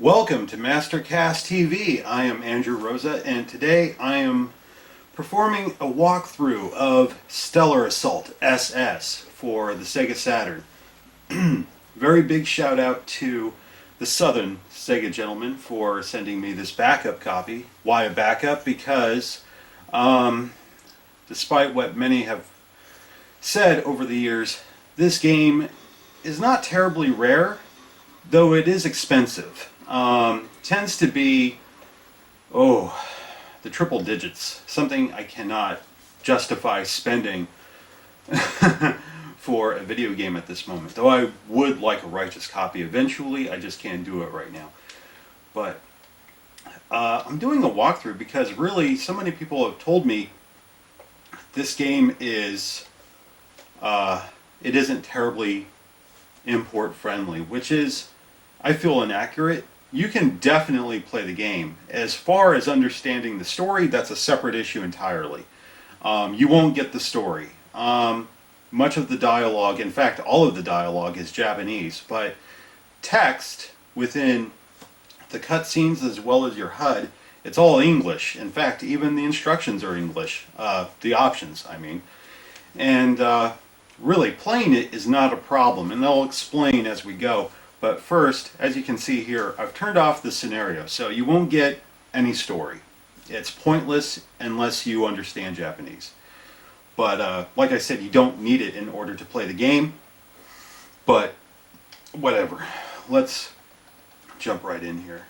Welcome to Mastercast TV. I am Andrew Rosa, and today I am performing a walkthrough of Stellar Assault SS for the Sega Saturn. Very big shout out to the Southern Sega gentleman for sending me this backup copy. Why a backup? Because despite what many have said over the years, this game is not terribly rare, though it is expensive. Tends to be, the triple digits. Something I cannot justify spending for a video game at this moment. Though I would like a righteous copy eventually, I just can't do it right now. But I'm doing a walkthrough because really so many people have told me this game is, it isn't terribly import friendly, which is, I feel, inaccurate. You can definitely play the game. As far as understanding the story, that's a separate issue entirely. You won't get the story. Much of the dialogue, in fact all of the dialogue, is Japanese, but text within the cutscenes as well as your HUD, it's all English. In fact, even the instructions are English. The options, I mean. And really, playing it is not a problem, and they'll explain as we go. But first, as you can see here, I've turned off the scenario, so you won't get any story. It's pointless unless you understand Japanese. But like I said, you don't need it in order to play the game. But whatever. Let's jump right in here.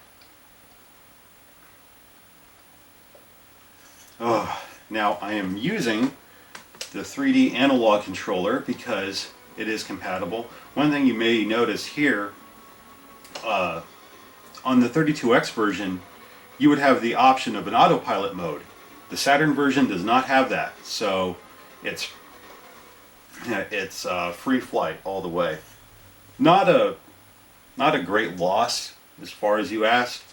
Now I am using the 3D analog controller because it is compatible. One thing you may notice here, on the 32X version, you would have the option of an autopilot mode. The Saturn version does not have that, so it's free flight all the way. Not a great loss as far as you asked,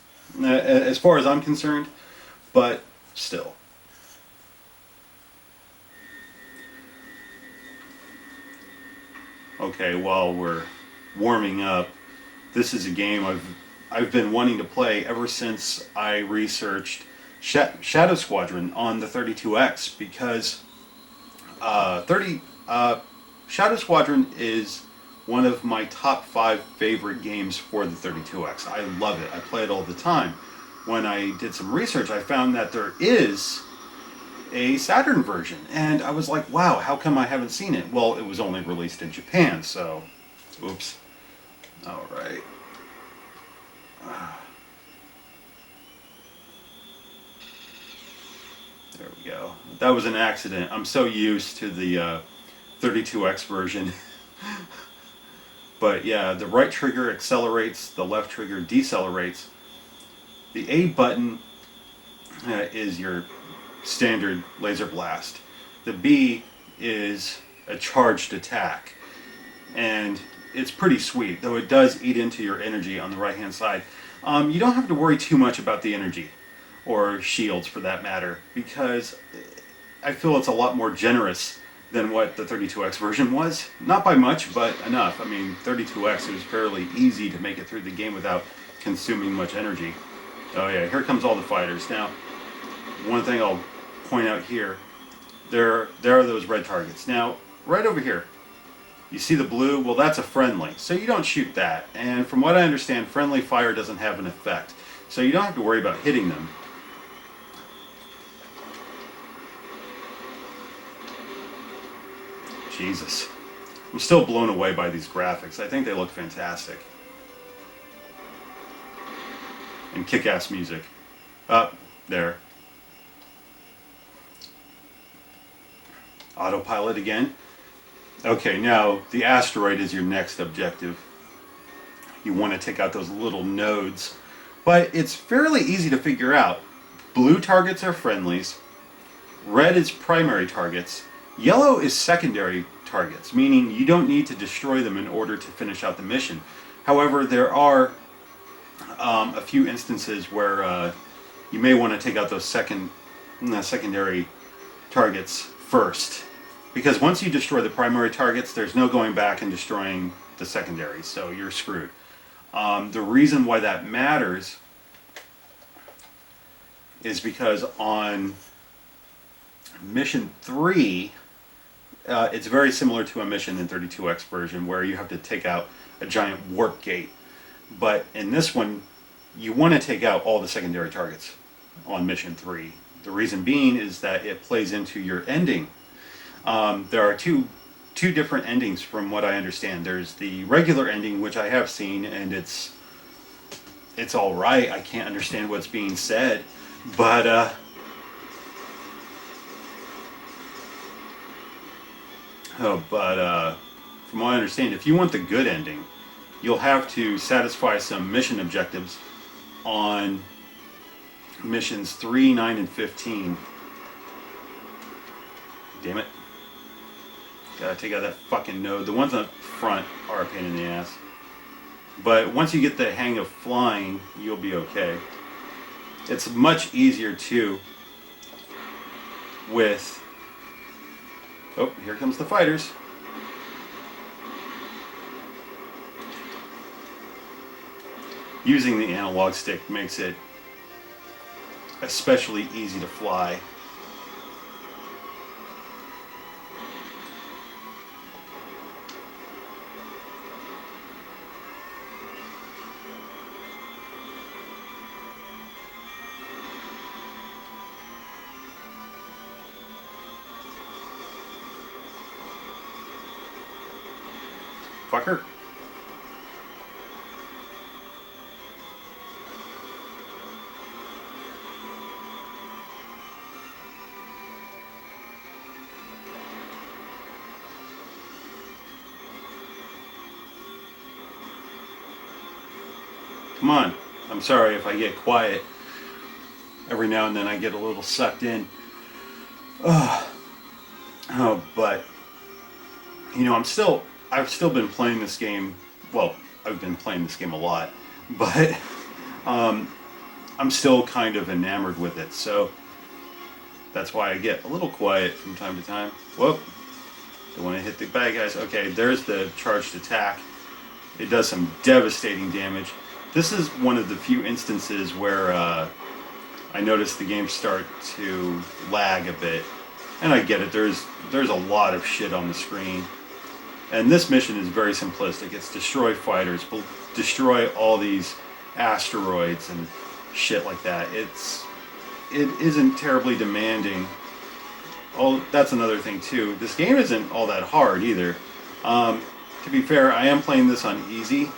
as far as I'm concerned, but still. Okay, while we're warming up, this is a game I've been wanting to play ever since I researched Shadow Squadron on the 32X, because Shadow Squadron is one of my top 5 favorite games for the 32X. I love it. I play it all the time. When I did some research, I found that there is a Saturn version, and I was like, wow, how come I haven't seen it? Well, it was only released in Japan, so oops. Alright. There we go. That was an accident. I'm so used to the 32X version. But yeah, the right trigger accelerates, the left trigger decelerates. The A button is your standard laser blast. The B is a charged attack, and it's pretty sweet, though it does eat into your energy on the right hand side. You don't have to worry too much about the energy, or shields for that matter, because I feel it's a lot more generous than what the 32X version was. Not by much, but enough. I mean, 32X, it was fairly easy to make it through the game without consuming much energy. Oh yeah, here comes all the fighters. Now, one thing I'll point out here, there are those red targets. Now, right over here, you see the blue? Well, that's a friendly, so you don't shoot that. And from what I understand, friendly fire doesn't have an effect, so you don't have to worry about hitting them. Jesus. I'm still blown away by these graphics. I think they look fantastic. And kick-ass music. Up there. Autopilot again. Okay, now the asteroid is your next objective. You want to take out those little nodes. But it's fairly easy to figure out. Blue targets are friendlies. Red is primary targets. Yellow is secondary targets, meaning you don't need to destroy them in order to finish out the mission. However, there are a few instances where you may want to take out those secondary targets first. Because once you destroy the primary targets, there's no going back and destroying the secondaries, so you're screwed. The reason why that matters is because on mission 3, it's very similar to a mission in 32X version where you have to take out a giant warp gate. But in this one, you want to take out all the secondary targets on mission 3. The reason being is that it plays into your ending. There are two different endings from what I understand. There's the regular ending, which I have seen, and it's all right. I can't understand what's being said, but from what I understand, if you want the good ending, you'll have to satisfy some mission objectives on missions 3, 9, and 15. Damn it. Gotta take out that fucking node. The ones up front are a pain in the ass. But once you get the hang of flying, you'll be okay. It's much easier too with... Oh, here comes the fighters. Using the analog stick makes it especially easy to fly. Fucker. Come on. I'm sorry if I get quiet. Every now and then I get a little sucked in. Oh, but you know, I've still been playing this game. Well, I've been playing this game a lot, but I'm still kind of enamored with it. So that's why I get a little quiet from time to time. Whoop! Don't want to hit the bad guys. Okay, there's the charged attack. It does some devastating damage. This is one of the few instances where I noticed the game start to lag a bit, and I get it. There's a lot of shit on the screen, and this mission is very simplistic. It's destroy fighters, destroy all these asteroids and shit like that. It isn't terribly demanding. Oh, that's another thing too. This game isn't all that hard either. To be fair, I am playing this on easy,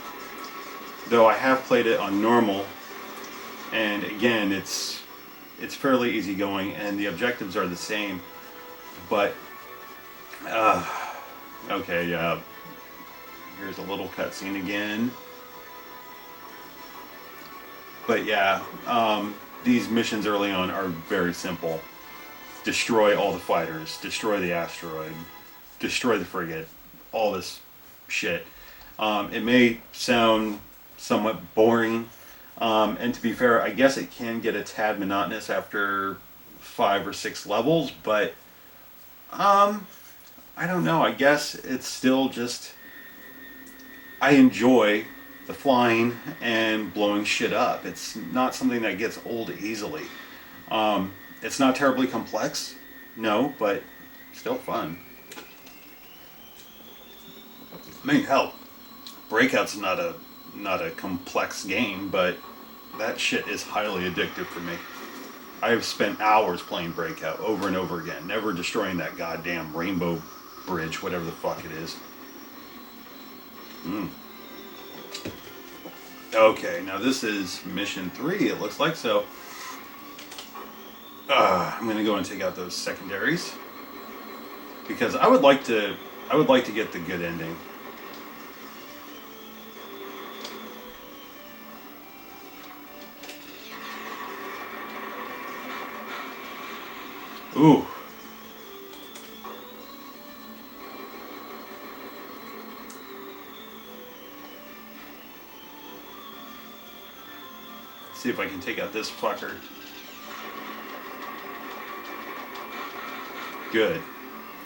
though I have played it on normal, and again, it's fairly easygoing, and the objectives are the same. But okay, here's a little cutscene again. But yeah, these missions early on are very simple. Destroy all the fighters, destroy the asteroid, destroy the frigate, all this shit. It may sound somewhat boring, and to be fair, I guess it can get a tad monotonous after 5 or 6 levels, but I don't know. I guess it's still just, I enjoy the flying and blowing shit up. It's not something that gets old easily. It's not terribly complex, no, but still fun. I mean, hell, Breakout's not a complex game, but that shit is highly addictive for me. I have spent hours playing Breakout over and over again, never destroying that goddamn rainbow bridge, whatever the fuck it is. Okay, now this is mission 3, it looks like, so I'm gonna go and take out those secondaries because I would like to get the good ending. Ooh. Let's see if I can take out this fucker. Good.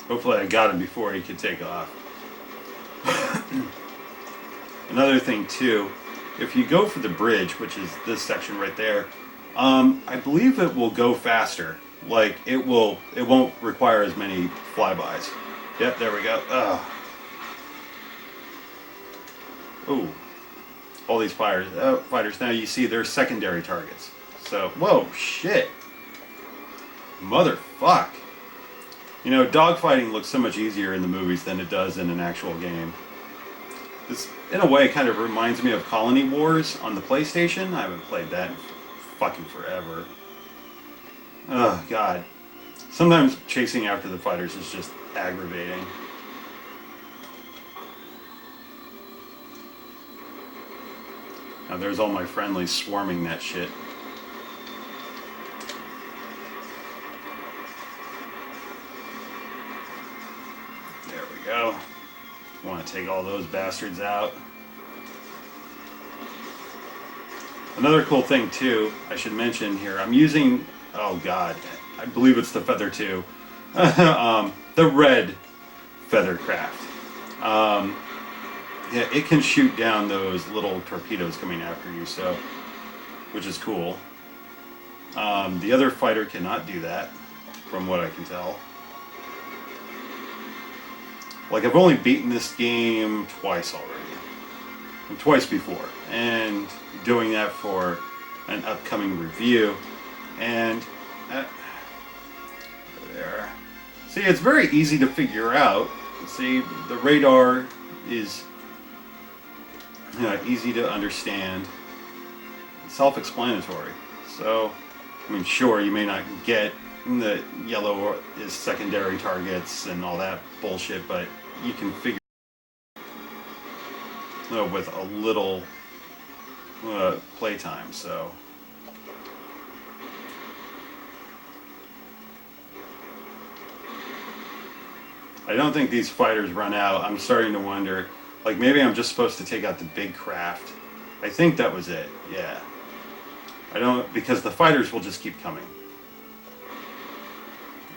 Hopefully I got him before he could take off. Another thing too, if you go for the bridge, which is this section right there, I believe it will go faster. Like it won't require as many flybys. Yep, there we go. Ooh, all these fighters. Now you see they're secondary targets. So, whoa, shit, motherfuck. You know, dogfighting looks so much easier in the movies than it does in an actual game. This, in a way, kind of reminds me of Colony Wars on the PlayStation. I haven't played that in fucking forever. Oh, God. Sometimes chasing after the fighters is just aggravating. Now there's all my friendlies swarming that shit. There we go. Want to take all those bastards out. Another cool thing too, I should mention here, I'm using, oh god, I believe it's the Feather 2, the red Feathercraft. Yeah, it can shoot down those little torpedoes coming after you, so, which is cool. The other fighter cannot do that, from what I can tell. Like, I've only beaten this game twice already. Twice before. And doing that for an upcoming review. And, there. See, it's very easy to figure out. See, the radar is easy to understand. Self-explanatory. So, I mean, sure, you may not get the yellow is secondary targets and all that bullshit, but you can figure with a little playtime. So I don't think these fighters run out. I'm starting to wonder, like, maybe I'm just supposed to take out the big craft. I think that was it. Yeah, I don't, because the fighters will just keep coming.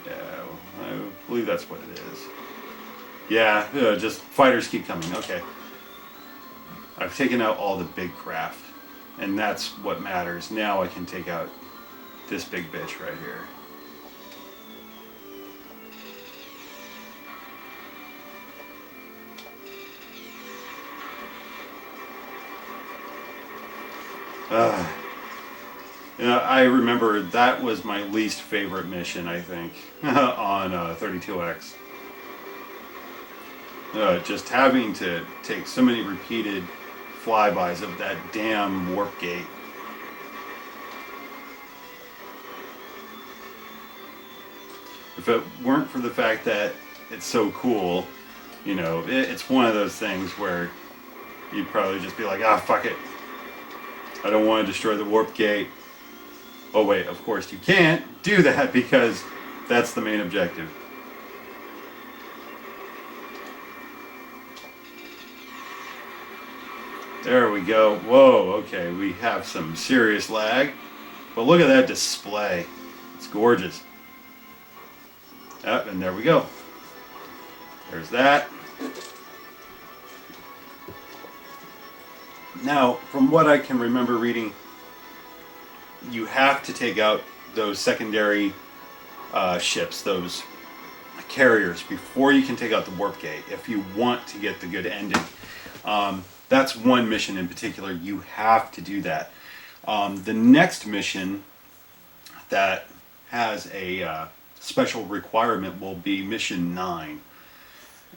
Yeah, I believe that's what it is. Yeah, just fighters keep coming. Okay. I've taken out all the big craft, and that's what matters. Now I can take out this big bitch right here. I remember that was my least favorite mission, I think, on 32X. Just having to take so many repeated flybys of that damn warp gate. If it weren't for the fact that it's so cool, you know, it's one of those things where you'd probably just be like, ah, fuck it. I don't want to destroy the warp gate. Oh wait, of course you can't do that because that's the main objective. There we go. Whoa, okay, we have some serious lag. But look at that display. It's gorgeous. Yep, and there we go. There's that. Now, from what I can remember reading, you have to take out those secondary ships, those carriers, before you can take out the warp gate if you want to get the good ending. That's one mission in particular. You have to do that. The next mission that has a special requirement will be mission 9.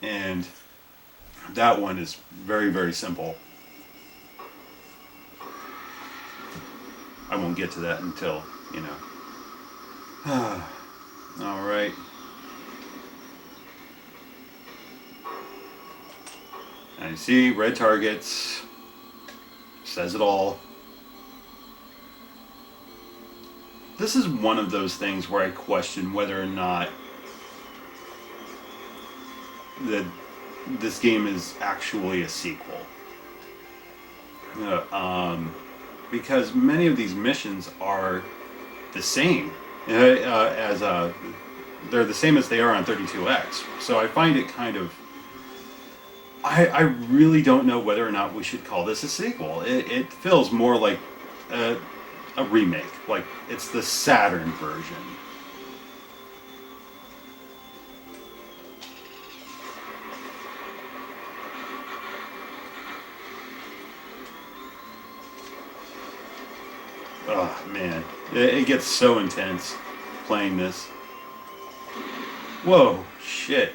And that one is very, very simple. I won't get to that until, you know. Alright. And you see, red targets, says it all. This is one of those things where I question whether or not this game is actually a sequel. Because many of these missions are the same they're the same as they are on 32X. So I find it kind of I really don't know whether or not we should call this a sequel. It feels more like a remake. Like it's the Saturn version. Oh man, it gets so intense playing this. Whoa, shit.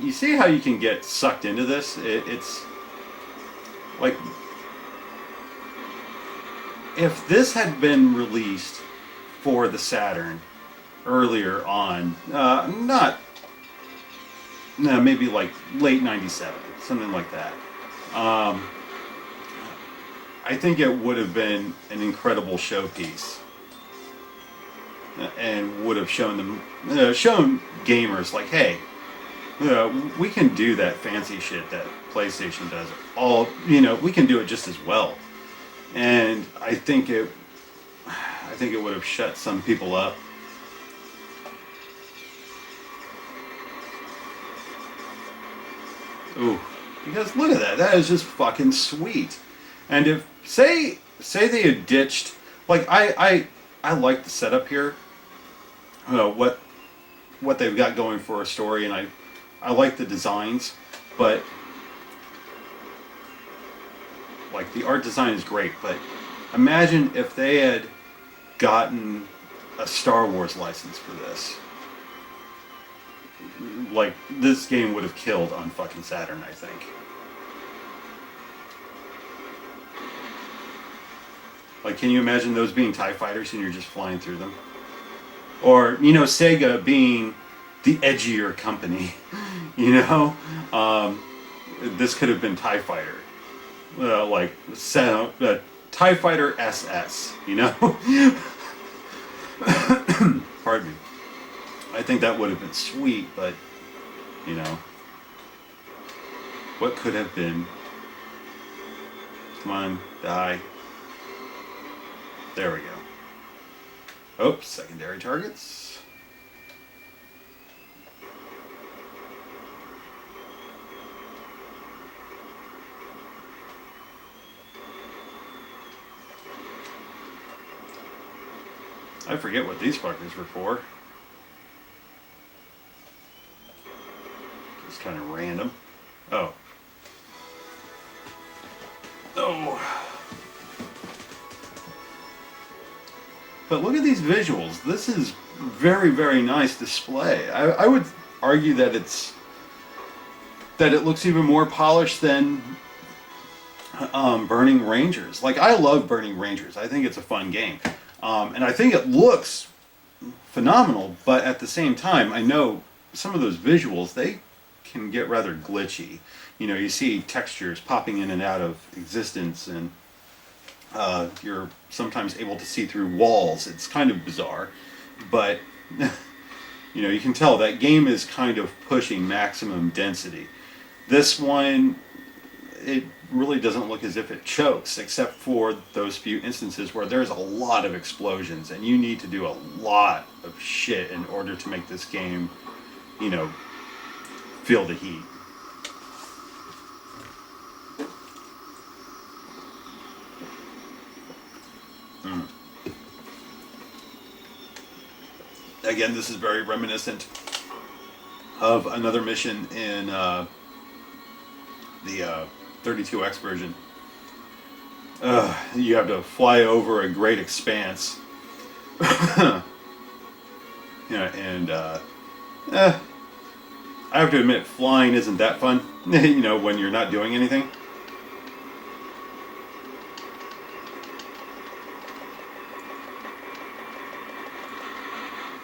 You see how you can get sucked into this? It's like if this had been released for the Saturn earlier on, not no, maybe like late '97, something like that. I think it would have been an incredible showpiece, and would have shown them, shown gamers like, hey, we can do that fancy shit that PlayStation does. All we can do it just as well. And I think it would have shut some people up. Ooh, because look at that. That is just fucking sweet. And if say they had ditched, like I like the setup here. What they've got going for a story, and I like the designs, but like the art design is great, but imagine if they had gotten a Star Wars license for this. Like this game would have killed on fucking Saturn, I think. Like, can you imagine those being TIE fighters and you're just flying through them? Or, Sega being the edgier company, this could have been TIE Fighter. TIE Fighter SS, Pardon me. I think that would have been sweet, but, what could have been? Come on, die. There we go. Oops, secondary targets. I forget what these fuckers were for. It's kind of random. Oh. Oh. But look at these visuals. This is very, very nice display. I would argue that it looks even more polished than Burning Rangers. Like, I love Burning Rangers. I think it's a fun game. And I think it looks phenomenal, but at the same time, I know some of those visuals, they can get rather glitchy. You see textures popping in and out of existence, and you're sometimes able to see through walls. It's kind of bizarre, but you can tell that game is kind of pushing maximum density. This one, it really doesn't look as if it chokes, except for those few instances where there's a lot of explosions and you need to do a lot of shit in order to make this game, feel the heat. Again, this is very reminiscent of another mission in the 32X version. You have to fly over a great expanse. And I have to admit, flying isn't that fun, when you're not doing anything.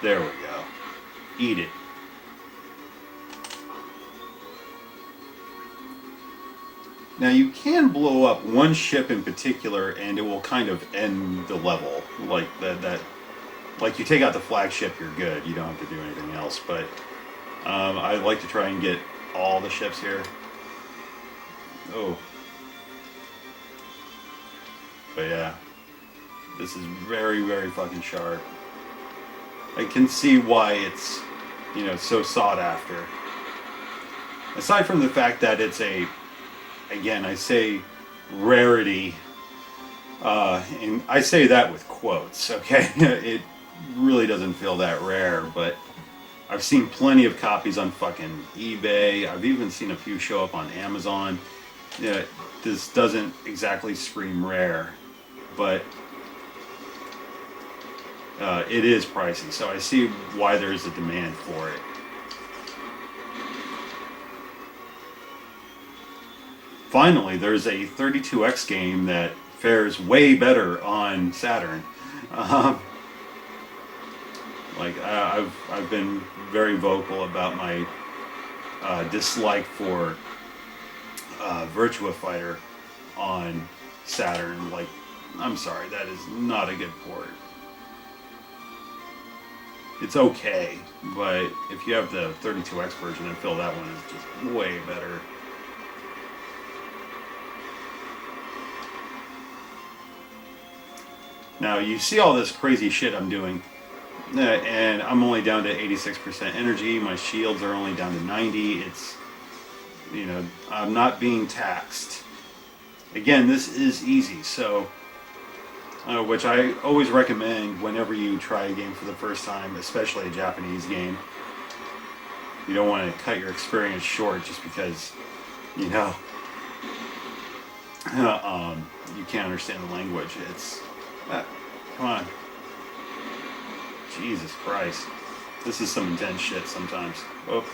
There we go. Eat it. Now you can blow up one ship in particular and it will kind of end the level. Like like you take out the flagship, you're good. You don't have to do anything else. But I like to try and get all the ships here. Oh. But yeah. This is very, very fucking sharp. I can see why it's so sought after. Aside from the fact that it's again, I say rarity, and I say that with quotes, okay? It really doesn't feel that rare, but I've seen plenty of copies on fucking eBay. I've even seen a few show up on Amazon. This doesn't exactly scream rare, but it is pricey, so I see why there's a demand for it. Finally, there's a 32X game that fares way better on Saturn. I've been very vocal about my dislike for Virtua Fighter on Saturn. Like, I'm sorry, that is not a good port. It's okay, but if you have the 32X version, I feel that one is just way better. Now, you see all this crazy shit I'm doing, and I'm only down to 86% energy. My shields are only down to 90. It's, I'm not being taxed. Again, this is easy, so, which I always recommend whenever you try a game for the first time, especially a Japanese game. You don't want to cut your experience short just because, you can't understand the language. It's, come on. Jesus Christ. This is some intense shit sometimes. Oh.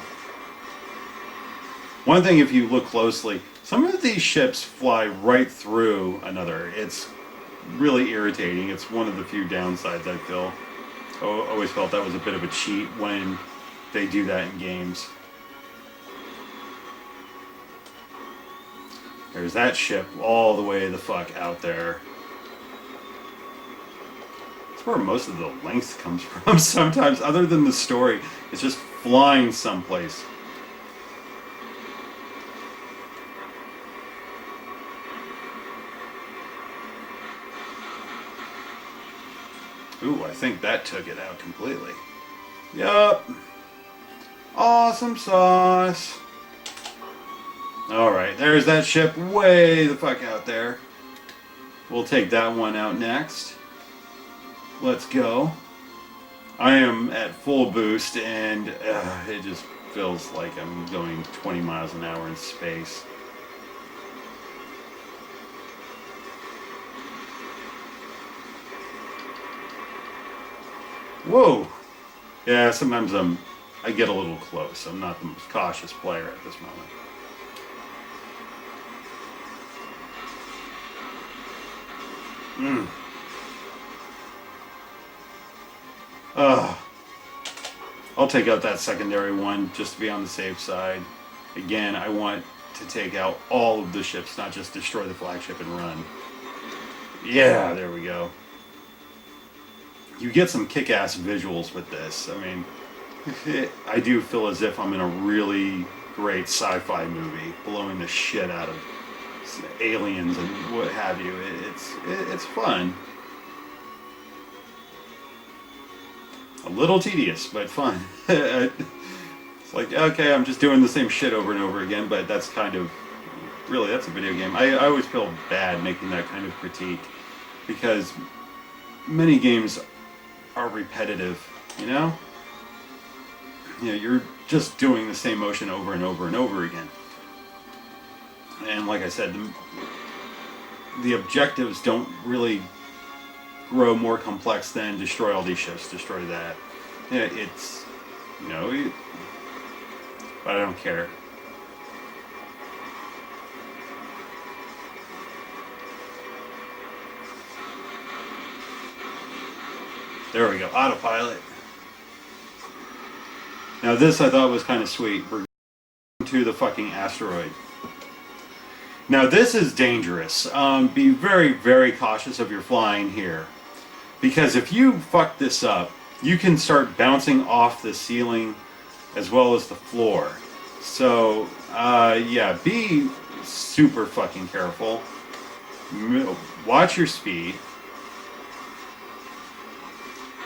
One thing, if you look closely, some of these ships fly right through another. It's really irritating. It's one of the few downsides I feel. I always felt that was a bit of a cheat when they do that in games. There's that ship all the way the fuck out there. That's where most of the length comes from sometimes, other than the story. It's just flying someplace. Ooh, I think that took it out completely. Yup. Awesome sauce. Alright, there's that ship way the fuck out there. We'll take that one out next. Let's go. I am at full boost and it just feels like I'm going 20 miles an hour in space. Whoa! Yeah, sometimes I get a little close. I'm not the most cautious player at this moment. I'll take out that secondary one just to be on the safe side. Again, I want to take out all of the ships, not just destroy the flagship and run. Yeah, there we go. You get some kick-ass visuals with this. I mean, I do feel as if I'm in a really great sci-fi movie, blowing the shit out of aliens and what have you. It's fun. A little tedious, but fun. It's like, okay, I'm just doing the same shit over and over again, but that's kind of, really, that's a video game. I always feel bad making that kind of critique, because many games are repetitive, you're just doing the same motion over and over and over again. And like I said, the objectives don't really grow more complex than destroy all these ships, destroy that. It's, but I don't care. There we go, autopilot. Now this I thought was kind of sweet. We're going to the fucking asteroid. Now this is dangerous. Be very, very cautious of your flying here. Because if you fuck this up, you can start bouncing off the ceiling as well as the floor. So, yeah, be super fucking careful. Watch your speed.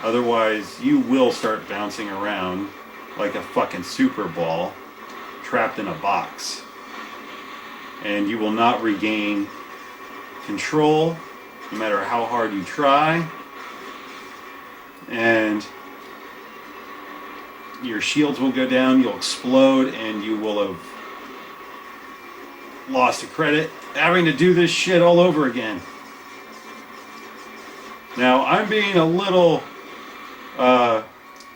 Otherwise, you will start bouncing around. like a fucking super ball trapped in a box. And you will not regain control no matter how hard you try. And your shields will go down, you'll explode, and you will have lost a credit having to do this shit all over again. Now, I'm being a little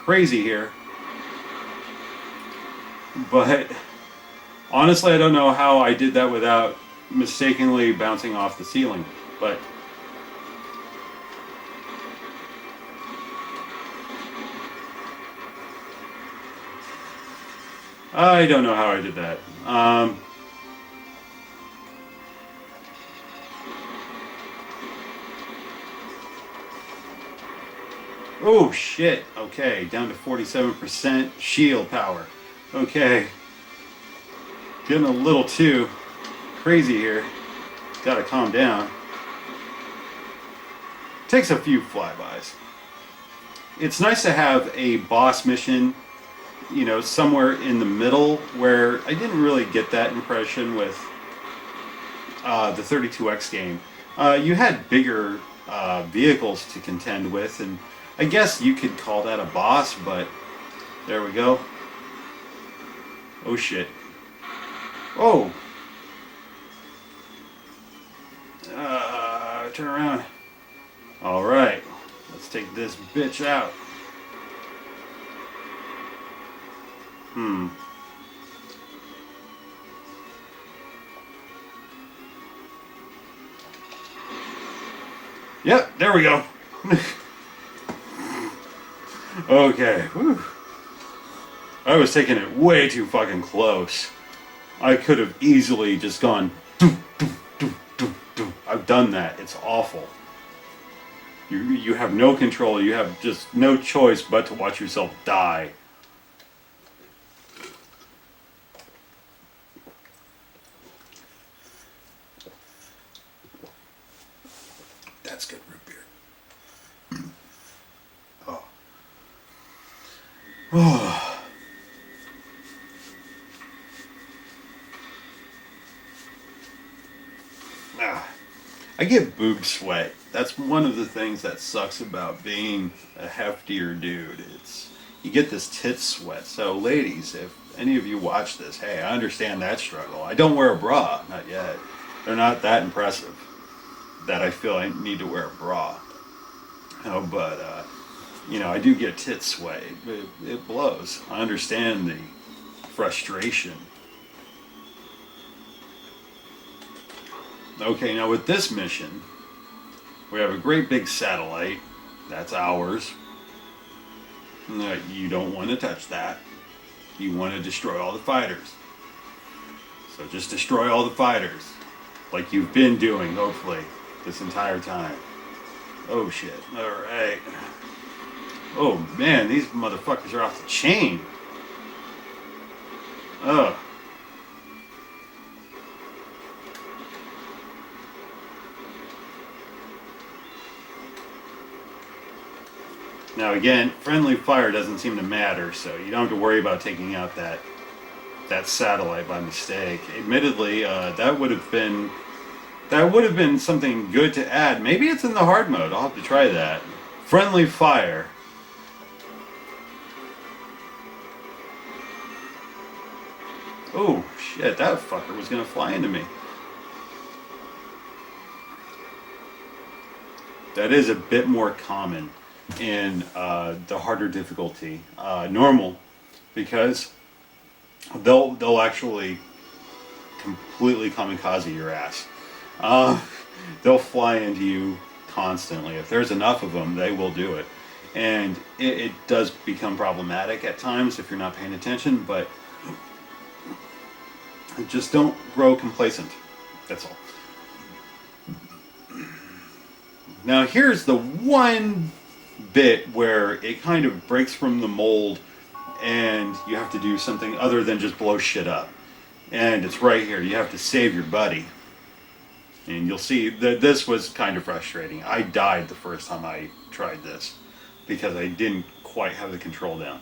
crazy here, but honestly, I don't know how I did that without mistakenly bouncing off the ceiling, but I don't know how I did that. Oh shit, okay, down to 47% shield power. Okay, getting a little too crazy here. Gotta calm down. Takes a few flybys. It's nice to have a boss mission, you know, somewhere in the middle, where I didn't really get that impression with the 32X game. You had bigger vehicles to contend with, and I guess you could call that a boss, but there we go. Oh shit. Oh! Turn around. Alright, let's take this bitch out. Yep, there we go. Okay. Whew. I was taking it way too fucking close. I could have easily just gone doo, doo, doo, doo, doo. I've done that. It's awful. You have no control. You have just no choice but to watch yourself die. That's good root beer. Oh. Oh. I get boob sweat. That's one of the things that sucks about being a heftier dude. You get this tit sweat. So ladies, if any of you watch this, hey, I understand that struggle. I don't wear a bra, not yet. They're not that impressive that I feel I need to wear a bra. Oh, but I do get tit sweat. It blows. I understand the frustration. Okay, now with this mission, we have a great big satellite. That's ours. You don't want to touch that. You want to destroy all the fighters. So just destroy all the fighters. Like you've been doing, hopefully, this entire time. Oh shit. Alright. Oh man, these motherfuckers are off the chain. Ugh. Now again, friendly fire doesn't seem to matter, so you don't have to worry about taking out that satellite by mistake. Admittedly, that would have been something good to add. Maybe it's in the hard mode. I'll have to try that. Friendly fire. Oh shit, that fucker was gonna fly into me. That is a bit more common in the harder difficulty, normal, because they'll actually completely kamikaze your ass. They'll fly into you constantly. If there's enough of them, they will do it, and it does become problematic at times if you're not paying attention. But just don't grow complacent. That's all. Now here's the one bit where it kind of breaks from the mold and you have to do something other than just blow shit up. And it's right here. You have to save your buddy. And you'll see that this was kind of frustrating. I died the first time I tried this because I didn't quite have the control down.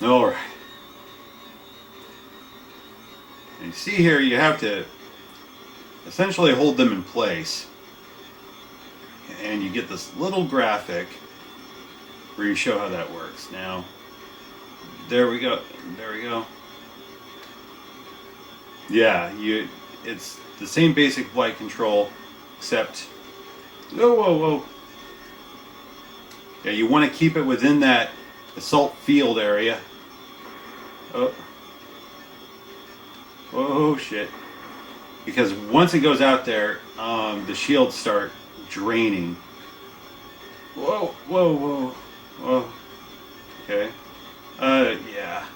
All right. And you see here, you have to essentially hold them in place. And you get this little graphic where you show how that works. Now, there we go. There we go. Yeah, it's the same basic flight control, except, whoa, whoa, whoa. Yeah, you want to keep it within that assault field area. Oh. Oh, shit. Because once it goes out there, the shields start draining. Whoa, whoa, whoa, whoa. Okay. Yeah.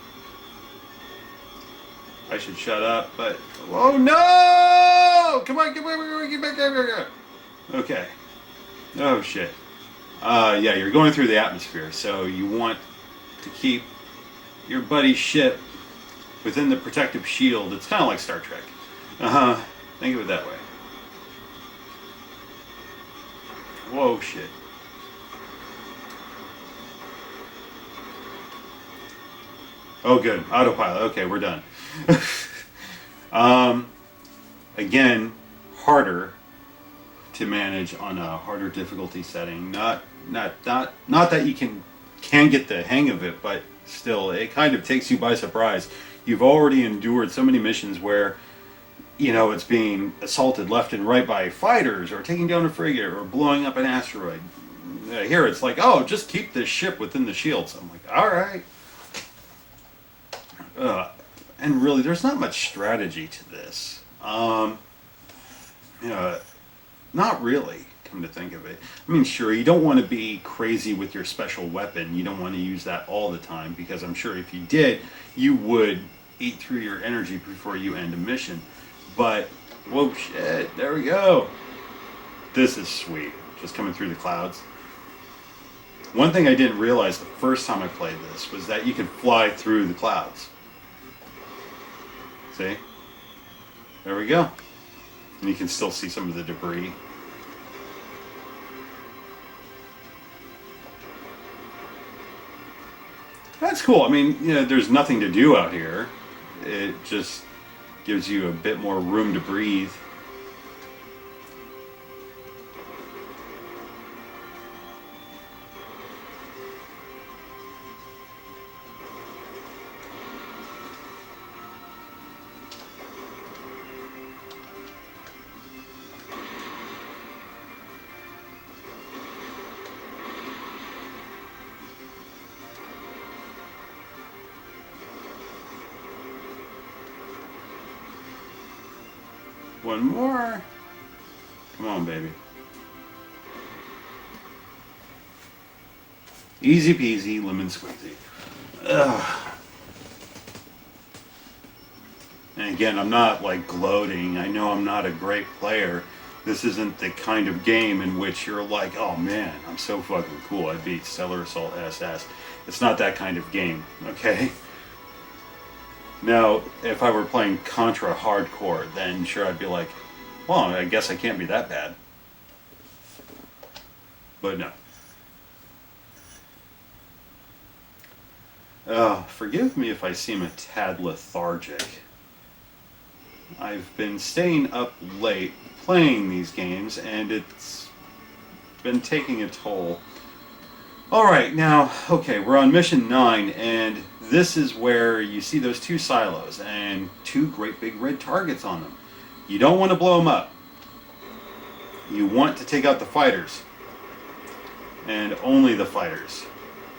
I should shut up, but... Oh, no! Come on, get back here. Okay. Oh, shit. Yeah, you're going through the atmosphere, so you want to keep your buddy's ship within the protective shield. It's kind of like Star Trek. Think of it that way. Whoa, shit. Oh, good. Autopilot. Okay, we're done. Again, harder to manage on a harder difficulty setting. Not that you can get the hang of it, but still, it kind of takes you by surprise. You've already endured so many missions where, you know, it's being assaulted left and right by fighters, or taking down a frigate, or blowing up an asteroid. Here it's like, oh, just keep this ship within the shields. I'm like, all right. And really, there's not much strategy to this. You know, not really, come to think of it. I mean, sure, you don't want to be crazy with your special weapon. You don't want to use that all the time, because I'm sure if you did, you would eat through your energy before you end a mission. But, whoa, shit, there we go. This is sweet, just coming through the clouds. One thing I didn't realize the first time I played this was that you could fly through the clouds. See? There we go. And you can still see some of the debris. That's cool. I mean, you know, there's nothing to do out here. It just gives you a bit more room to breathe. One more. Come on, baby. Easy peasy, lemon squeezy. Ugh. And again, I'm not like gloating. I know I'm not a great player. This isn't the kind of game in which you're like, oh man, I'm so fucking cool. I beat Stellar Assault SS. It's not that kind of game, okay? Now, if I were playing Contra Hardcore, then sure, I'd be like, well, I guess I can't be that bad. But no. Forgive me if I seem a tad lethargic. I've been staying up late playing these games, and it's been taking a toll. Alright, now, okay, we're on mission 9, and this is where you see those two silos and two great big red targets on them. You don't want to blow them up. You want to take out the fighters. And only the fighters.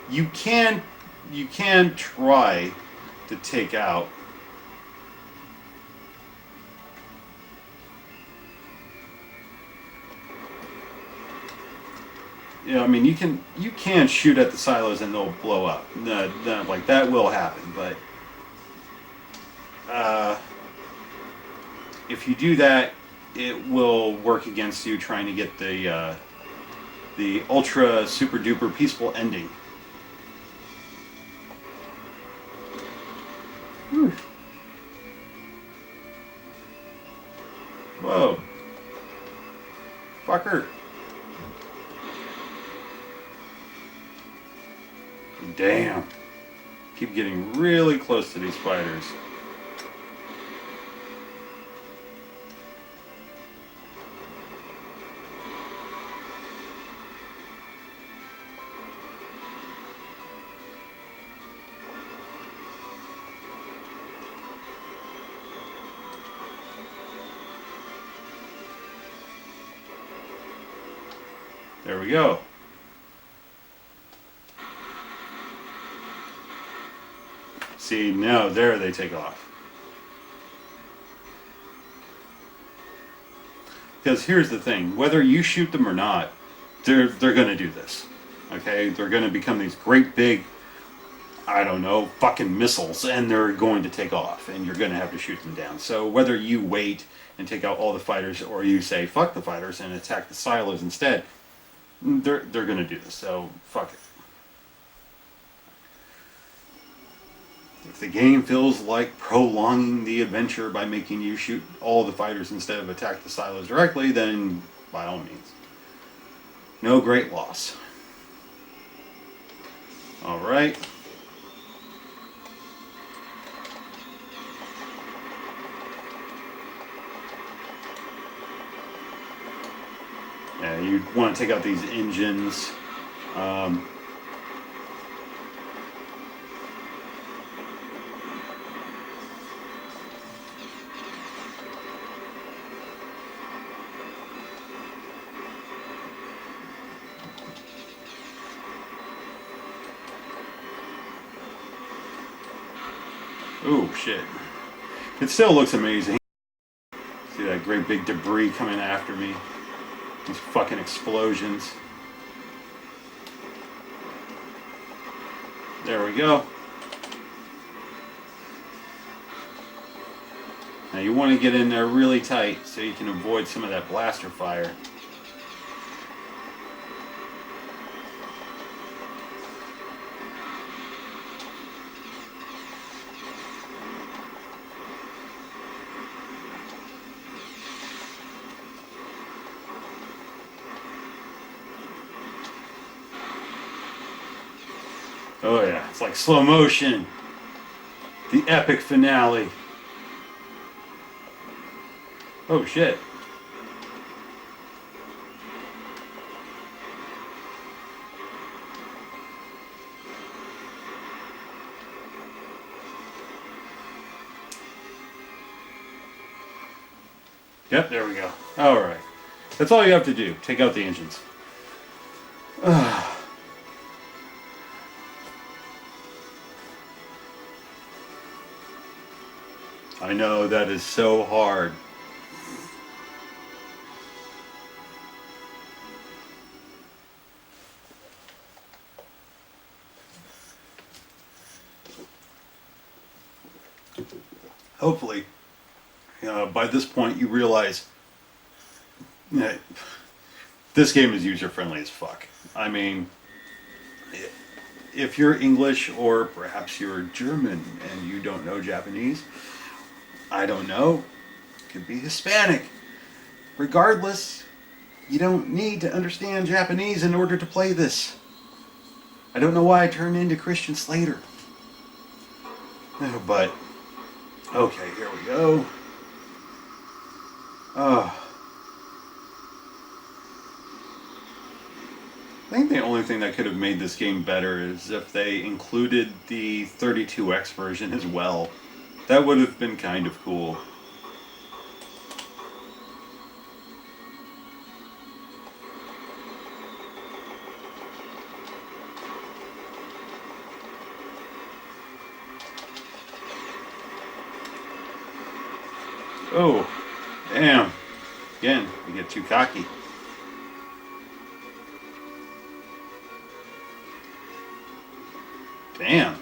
You can try to take out you know, I mean, you can shoot at the silos and they'll blow up. No, like that will happen, but if you do that, it will work against you trying to get the ultra super duper peaceful ending. Whew. Whoa. Fucker. Damn. Keep getting really close to these fighters. There we go. See, now there they take off. Because here's the thing, whether you shoot them or not, they're going to do this. Okay? They're going to become these great big, I don't know, fucking missiles, and they're going to take off, and you're going to have to shoot them down. So whether you wait and take out all the fighters, or you say fuck the fighters and attack the silos instead, they're going to do this. So fuck it. If the game feels like prolonging the adventure by making you shoot all the fighters instead of attack the silos directly, then by all means. No great loss. Alright. Yeah, you want to take out these engines. Ooh, shit. It still looks amazing. See that great big debris coming after me. These fucking explosions. There we go. Now you want to get in there really tight so you can avoid some of that blaster fire. Oh yeah, it's like slow motion. The epic finale. Oh shit. Yep, there we go. Alright. That's all you have to do. Take out the engines. I know that is so hard. Hopefully, by this point you realize that this game is user-friendly as fuck. I mean, if you're English or perhaps you're German and you don't know Japanese, I don't know, could be Hispanic. Regardless, you don't need to understand Japanese in order to play this. I don't know why I turned into Christian Slater. But, okay, here we go. I think the only thing that could have made this game better is if they included the 32X version as well. That would have been kind of cool. Oh, damn. Again, we get too cocky. Damn.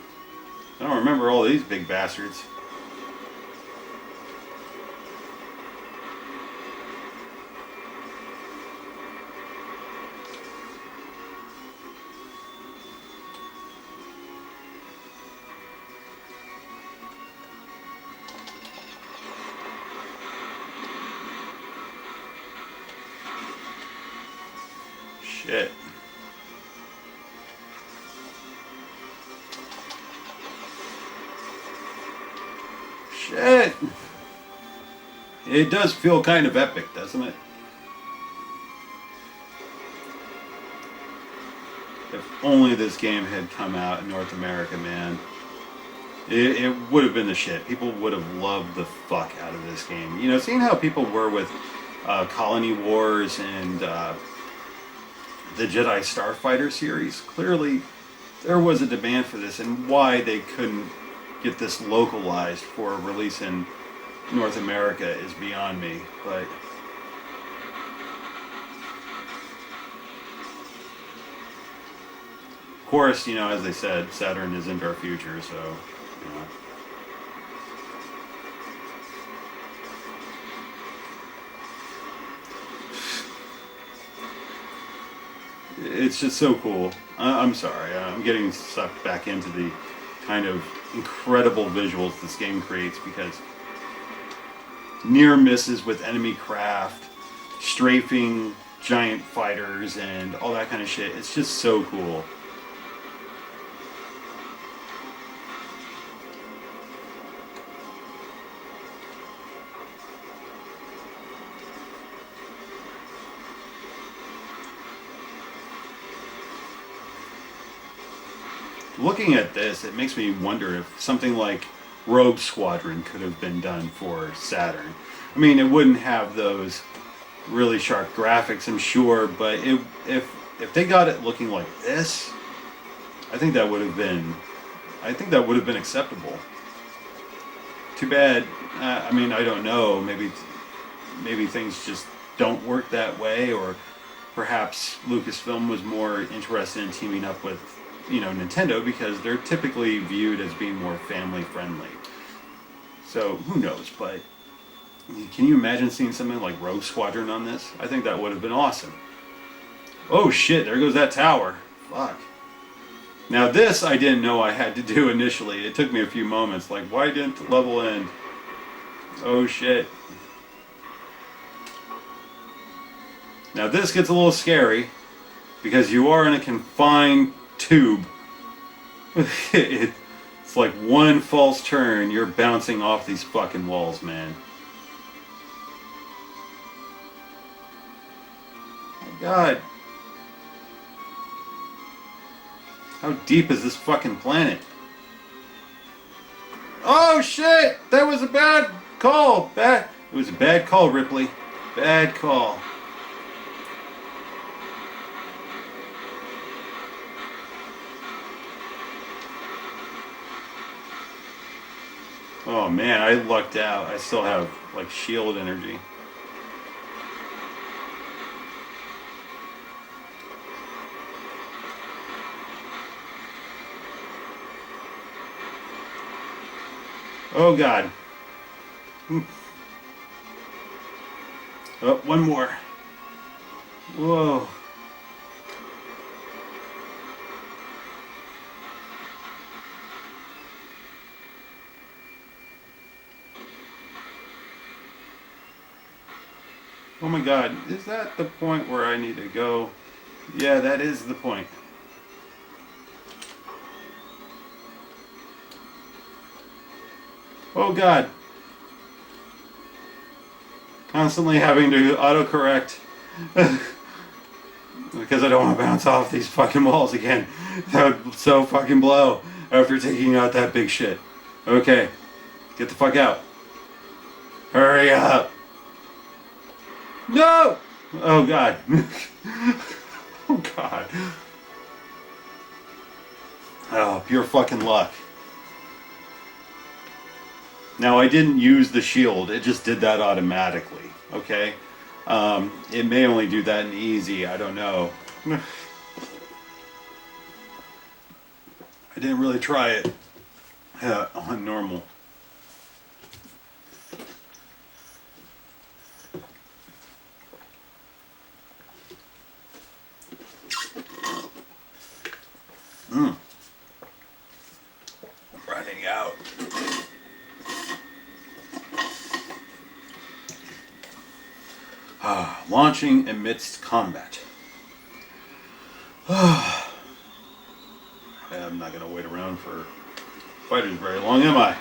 I don't remember all these big bastards. Shit. Shit. It does feel kind of epic, doesn't it? If only this game had come out in North America, man. It would have been the shit. People would have loved the fuck out of this game. You know, seeing how people were with Colony Wars and the Jedi Starfighter series, clearly there was a demand for this, and why they couldn't get this localized for release in North America is beyond me. But of course, you know, as they said, Saturn isn't our future, so, you know. It's just so cool. I'm sorry, I'm getting sucked back into the kind of incredible visuals this game creates, because near misses with enemy craft, strafing giant fighters, and all that kind of shit. It's just so cool. Looking at this, it makes me wonder if something like Rogue Squadron could have been done for Saturn. I mean, it wouldn't have those really sharp graphics, I'm sure, but if they got it looking like this, I think that would have been acceptable. Too bad. I mean, I don't know. Maybe things just don't work that way, or perhaps Lucasfilm was more interested in teaming up with, you know, Nintendo, because they're typically viewed as being more family friendly. So who knows? But can you imagine seeing something like Rogue Squadron on this? I think that would have been awesome. Oh shit, there goes that tower. Fuck. Now this I didn't know I had to do initially. It took me a few moments. Like, why didn't the level end? Oh shit. Now this gets a little scary, because you are in a confined tube. It's like one false turn, you're bouncing off these fucking walls, man. My God. How deep is this fucking planet? Oh shit! That was a bad call. It was a bad call, Ripley. Bad call. Oh man, I lucked out. I still have like shield energy. Oh God. Oh, one more. Whoa. Oh my God, is that the point where I need to go? Yeah, that is the point. Oh God. Constantly having to autocorrect because I don't want to bounce off these fucking walls again. That would so fucking blow after taking out that big shit. Okay, get the fuck out. Hurry up. No! Oh God. Oh God. Oh, pure fucking luck. Now I didn't use the shield, it just did that automatically, okay? It may only do that in easy, I don't know. I didn't really try it on normal. Running out. Launching amidst combat. fighters very long, am I?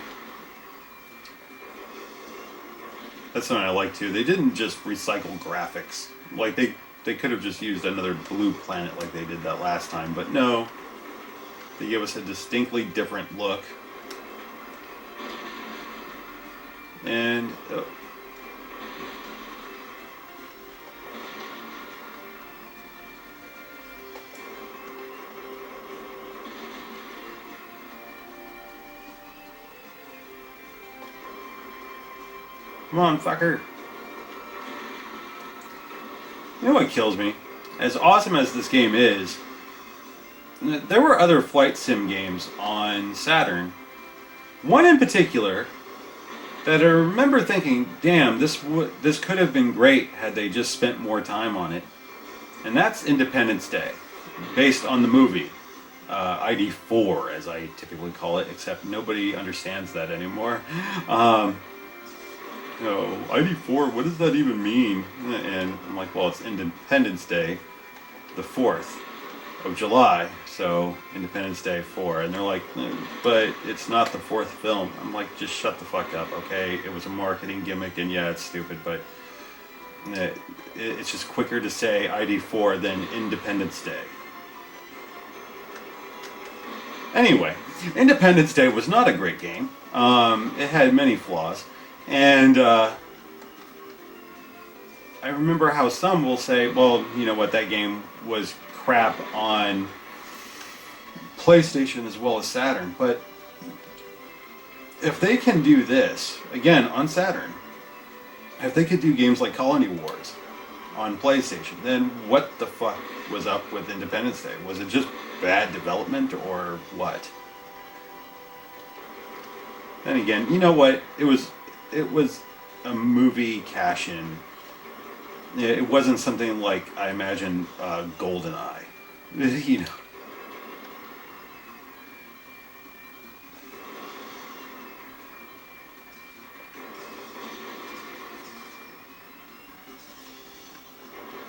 That's something I like too. They didn't just recycle graphics. Like they could have just used another blue planet like they did that last time, but no. They give us a distinctly different look. And come on, fucker. You know what kills me? As awesome as this game is, there were other flight sim games on Saturn. One in particular that I remember thinking, damn, this could have been great had they just spent more time on it. And that's Independence Day, based on the movie. ID4, as I typically call it, except nobody understands that anymore. ID4, what does that even mean? And I'm like, well, it's Independence Day, the 4th of July, so Independence Day 4. And they're like, but it's not the 4th film. I'm like, just shut the fuck up, okay? It was a marketing gimmick, and yeah, it's stupid, but it's just quicker to say ID4 than Independence Day. Anyway, Independence Day was not a great game. It had many flaws. And I remember how some will say, well, you know what, that game was crap on PlayStation as well as Saturn. But if they can do this, again, on Saturn, if they could do games like Colony Wars on PlayStation, then what the fuck was up with Independence Day? Was it just bad development or what? Then again, you know what, it was a movie cash-in. It wasn't something like, I imagine, GoldenEye. You know.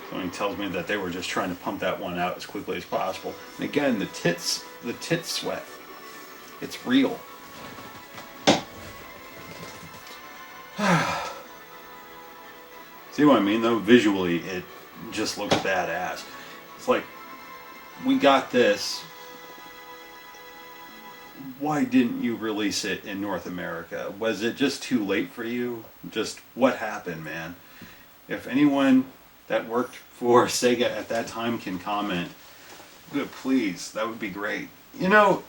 Something tells me that they were just trying to pump that one out as quickly as possible. And again, the tit sweat. It's real. See what I mean, though? Visually, it just looks badass. It's like, we got this. Why didn't you release it in North America? Was it just too late for you? Just what happened, man? If anyone that worked for Sega at that time can comment, good, please, that would be great. You know,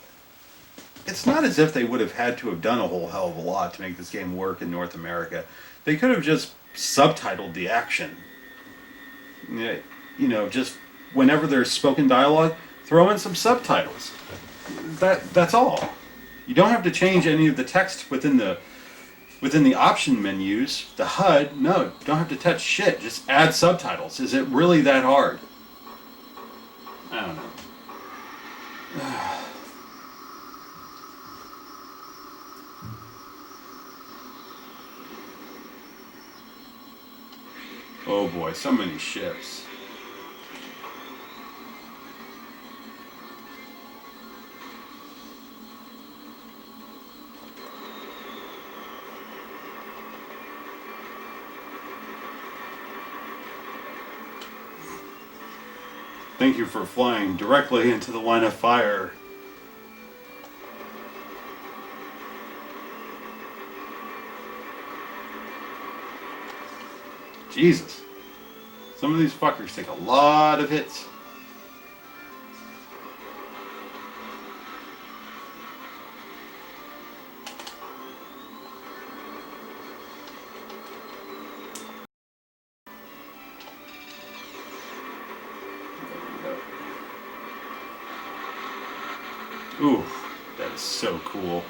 it's not as if they would have had to have done a whole hell of a lot to make this game work in North America. They could have just subtitled the action. You know, just whenever there's spoken dialogue, throw in some subtitles. That's all. You don't have to change any of the text within the option menus. The HUD, no, don't have to touch shit. Just add subtitles. Is it really that hard? I don't know. Oh boy, so many ships. Thank you for flying directly into the line of fire. Jesus. Some of these fuckers take a lot of hits. Ooh, that is so cool.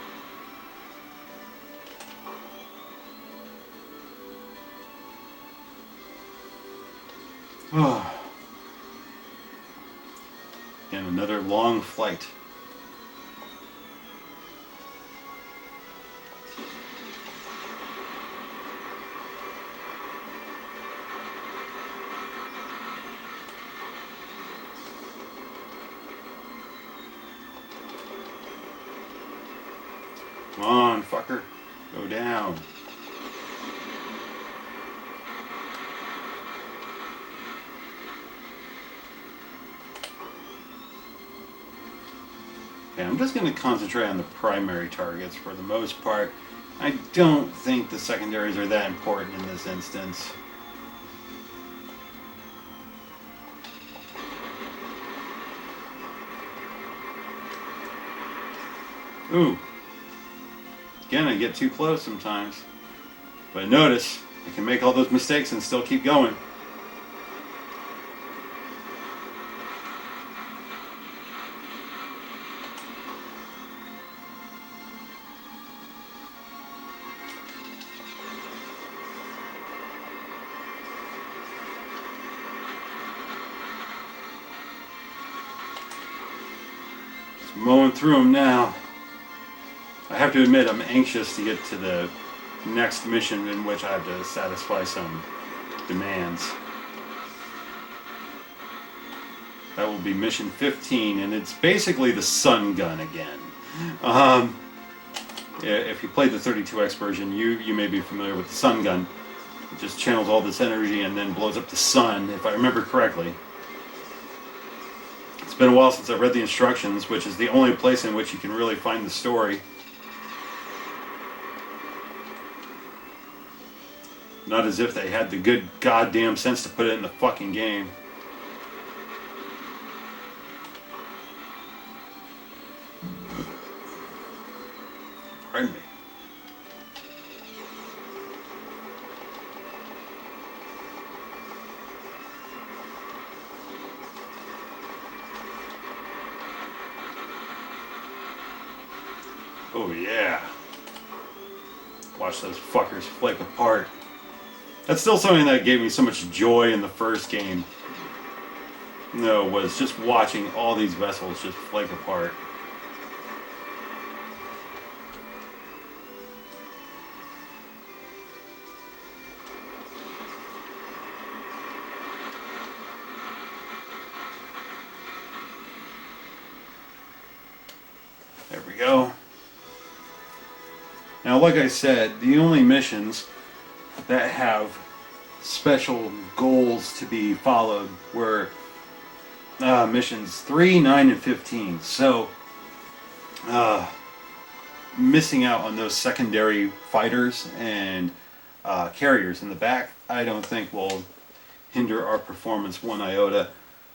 And another long flight. motherfucker. Go down. Okay, I'm just going to concentrate on the primary targets for the most part. I don't think the secondaries are that important in this instance. Ooh. Again, I get too close sometimes. But notice, I can make all those mistakes and still keep going. Just mowing through them now. I have to admit, I'm anxious to get to the next mission in which I have to satisfy some demands. That will be mission 15, and it's basically the sun gun again. If you played the 32X version, you may be familiar with the sun gun. It just channels all this energy and then blows up the sun, if I remember correctly. It's been a while since I've read the instructions, which is the only place in which you can really find the story. Not as if they had the good goddamn sense to put it in the fucking game. Pardon me. Oh yeah. Watch those fuckers flake apart. That's still something that gave me so much joy in the first game. No, was just watching all these vessels just flake apart. There we go. Now, like I said, the only missions that have special goals to be followed were missions 3, 9, and 15. So, missing out on those secondary fighters and carriers in the back, I don't think will hinder our performance one iota.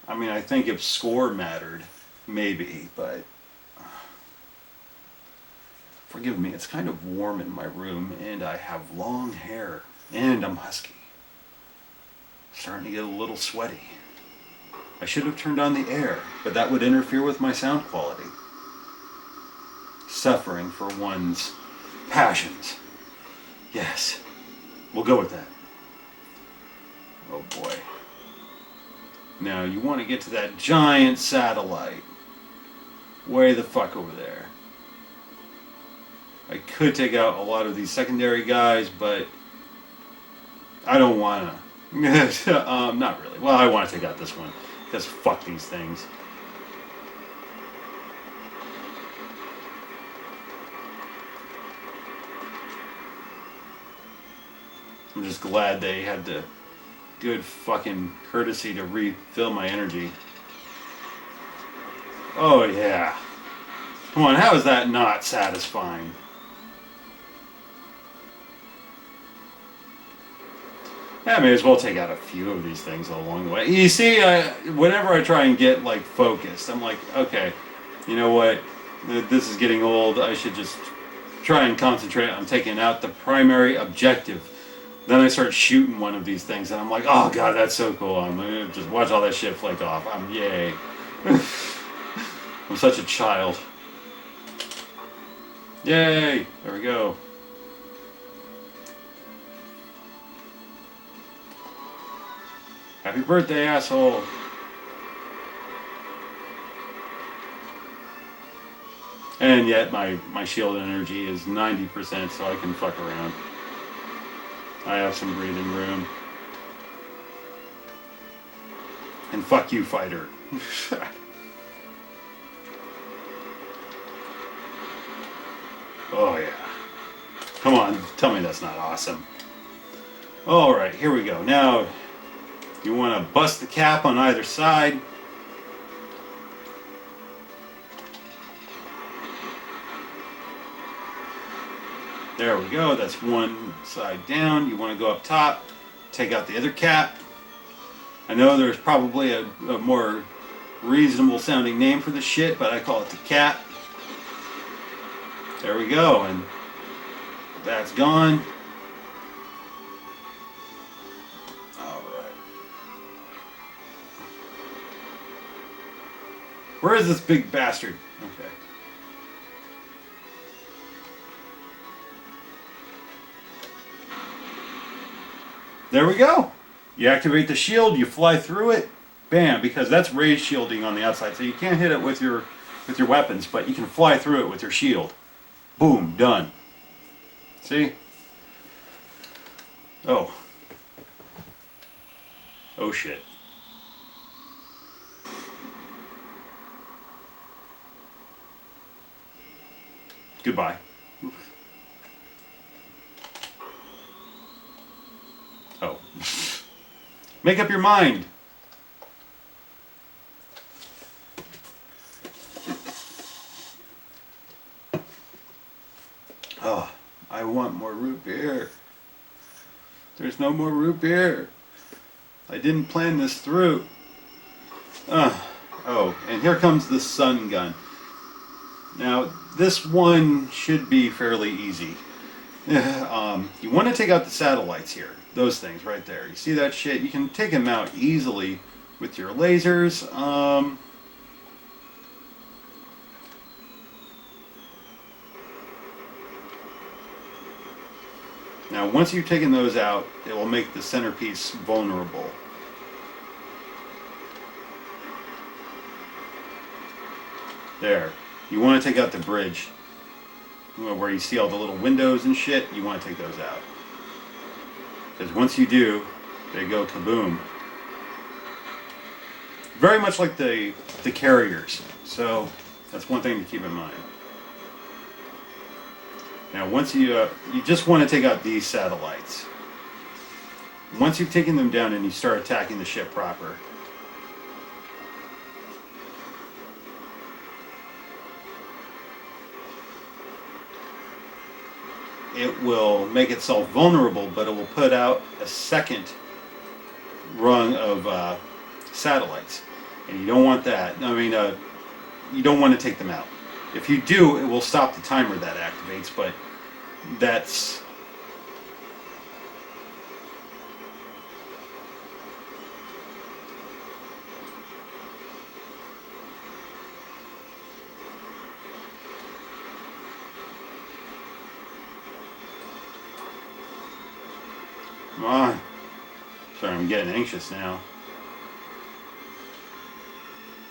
I mean, I think if score mattered, maybe, but forgive me, it's kind of warm in my room, and I have long hair. And I'm husky. Starting to get a little sweaty. I should have turned on the air, but that would interfere with my sound quality. Suffering for one's passions. Yes, we'll go with that. Oh boy. Now you want to get to that giant satellite. Way the fuck over there. I could take out a lot of these secondary guys, but I don't want to. Not really. Well, I want to take out this one, because fuck these things. I'm just glad they had the good fucking courtesy to refill my energy. Oh yeah. Come on, how is that not satisfying? I may as well take out a few of these things along the way. You see, whenever I try and get like focused, I'm like, okay, you know what? This is getting old. I should just try and concentrate on taking out the primary objective. Then I start shooting one of these things, and I'm like, oh god, that's so cool. I'm gonna just watch all that shit flake off. Yay. I'm such a child. Yay! There we go. Happy birthday, asshole! And yet my shield energy is 90%, so I can fuck around. I have some breathing room. And fuck you, fighter. Oh yeah. Come on, tell me that's not awesome. Alright, here we go. Now, you want to bust the cap on either side. There we go, that's one side down. You want to go up top, take out the other cap. I know there's probably a more reasonable sounding name for this shit, but I call it the cap. There we go, and that's gone. Alright. Where is this big bastard? Okay. There we go. You activate the shield, you fly through it, bam, because that's ray shielding on the outside, so you can't hit it with your weapons, but you can fly through it with your shield. Boom, done. See? Oh. Oh shit. Goodbye. Oh. Make up your mind. Oh, I want more root beer. There's no more root beer. I didn't plan this through. Oh, and here comes the sun gun. Now, this one should be fairly easy. You want to take out the satellites here. Those things right there. You see that shit? You can take them out easily with your lasers. Now, once you've taken those out, it will make the centerpiece vulnerable. There. You want to take out the bridge, where you see all the little windows and shit. You want to take those out. Because once you do, they go kaboom. Very much like the carriers. So, that's one thing to keep in mind. Now, once you just want to take out these satellites. Once you've taken them down and you start attacking the ship proper, it will make itself vulnerable, but it will put out a second rung of satellites. And you don't want that. I mean, you don't want to take them out. If you do, it will stop the timer that activates, but that's... Come on. Sorry, I'm getting anxious now.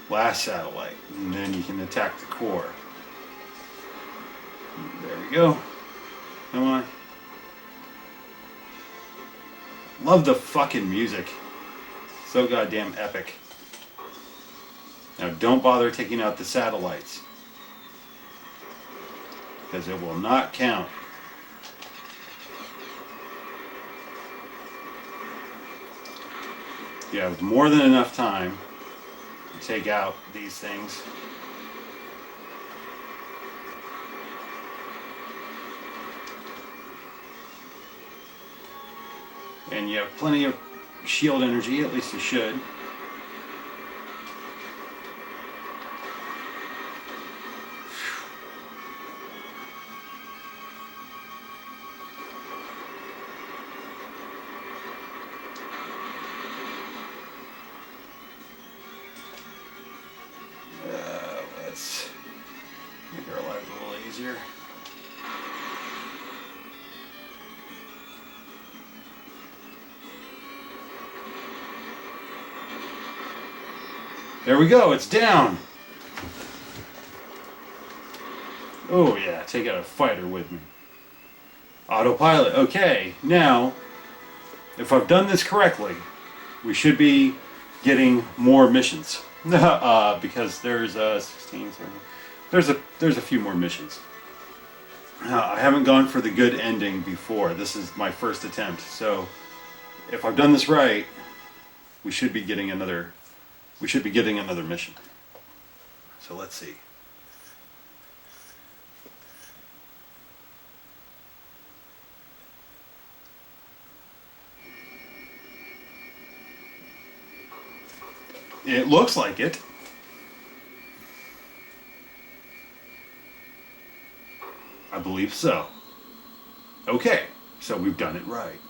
Last satellite, and then you can attack the core. There we go. Come on. Love the fucking music. So goddamn epic. Now don't bother taking out the satellites, because it will not count. You have more than enough time to take out these things. And you have plenty of shield energy, at least you should. Let's make our lives a little easier. There we go, it's down. Oh yeah, take out a fighter with me. Autopilot, okay. Now, if I've done this correctly, we should be getting more missions. Because there's 16, 17, there's a few more missions. I haven't gone for the good ending before. This is my first attempt. So if I've done this right, we should be getting another mission. So let's see. It looks like it. I believe so. Okay, so we've done it right.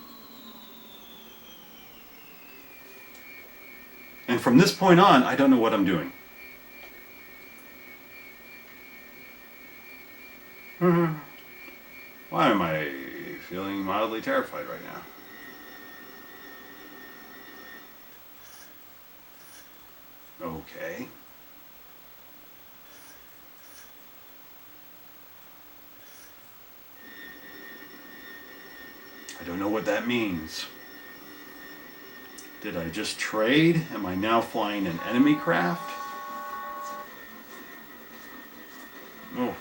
And from this point on, I don't know what I'm doing. Why am I feeling mildly terrified right now? Okay. I don't know what that means. Did I just trade? Am I now flying an enemy craft? Oh.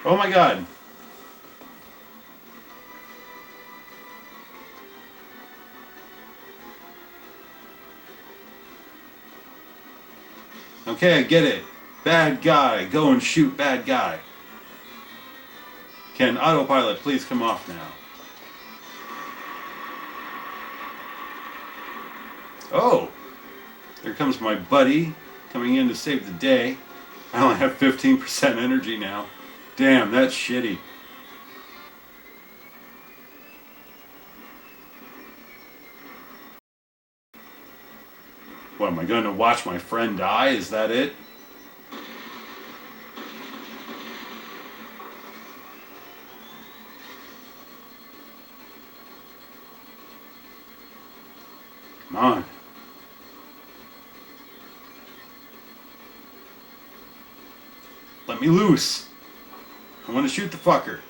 Oh my God. Okay, I get it. Bad guy. Go and shoot bad guy. Can autopilot please come off now? Oh! There comes my buddy coming in to save the day. I only have 15% energy now. Damn, that's shitty. What, am I going to watch my friend die? Is that it? Come on. Let me loose. I want to shoot the fucker.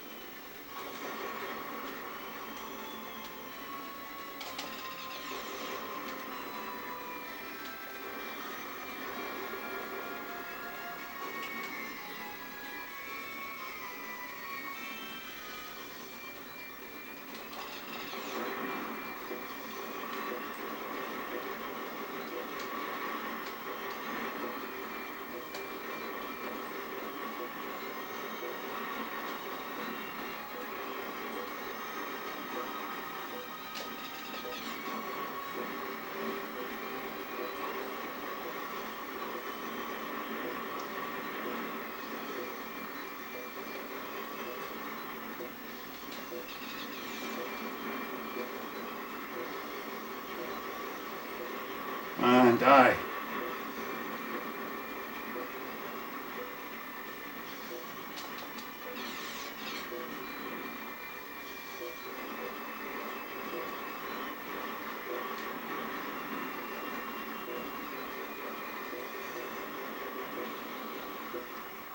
Die.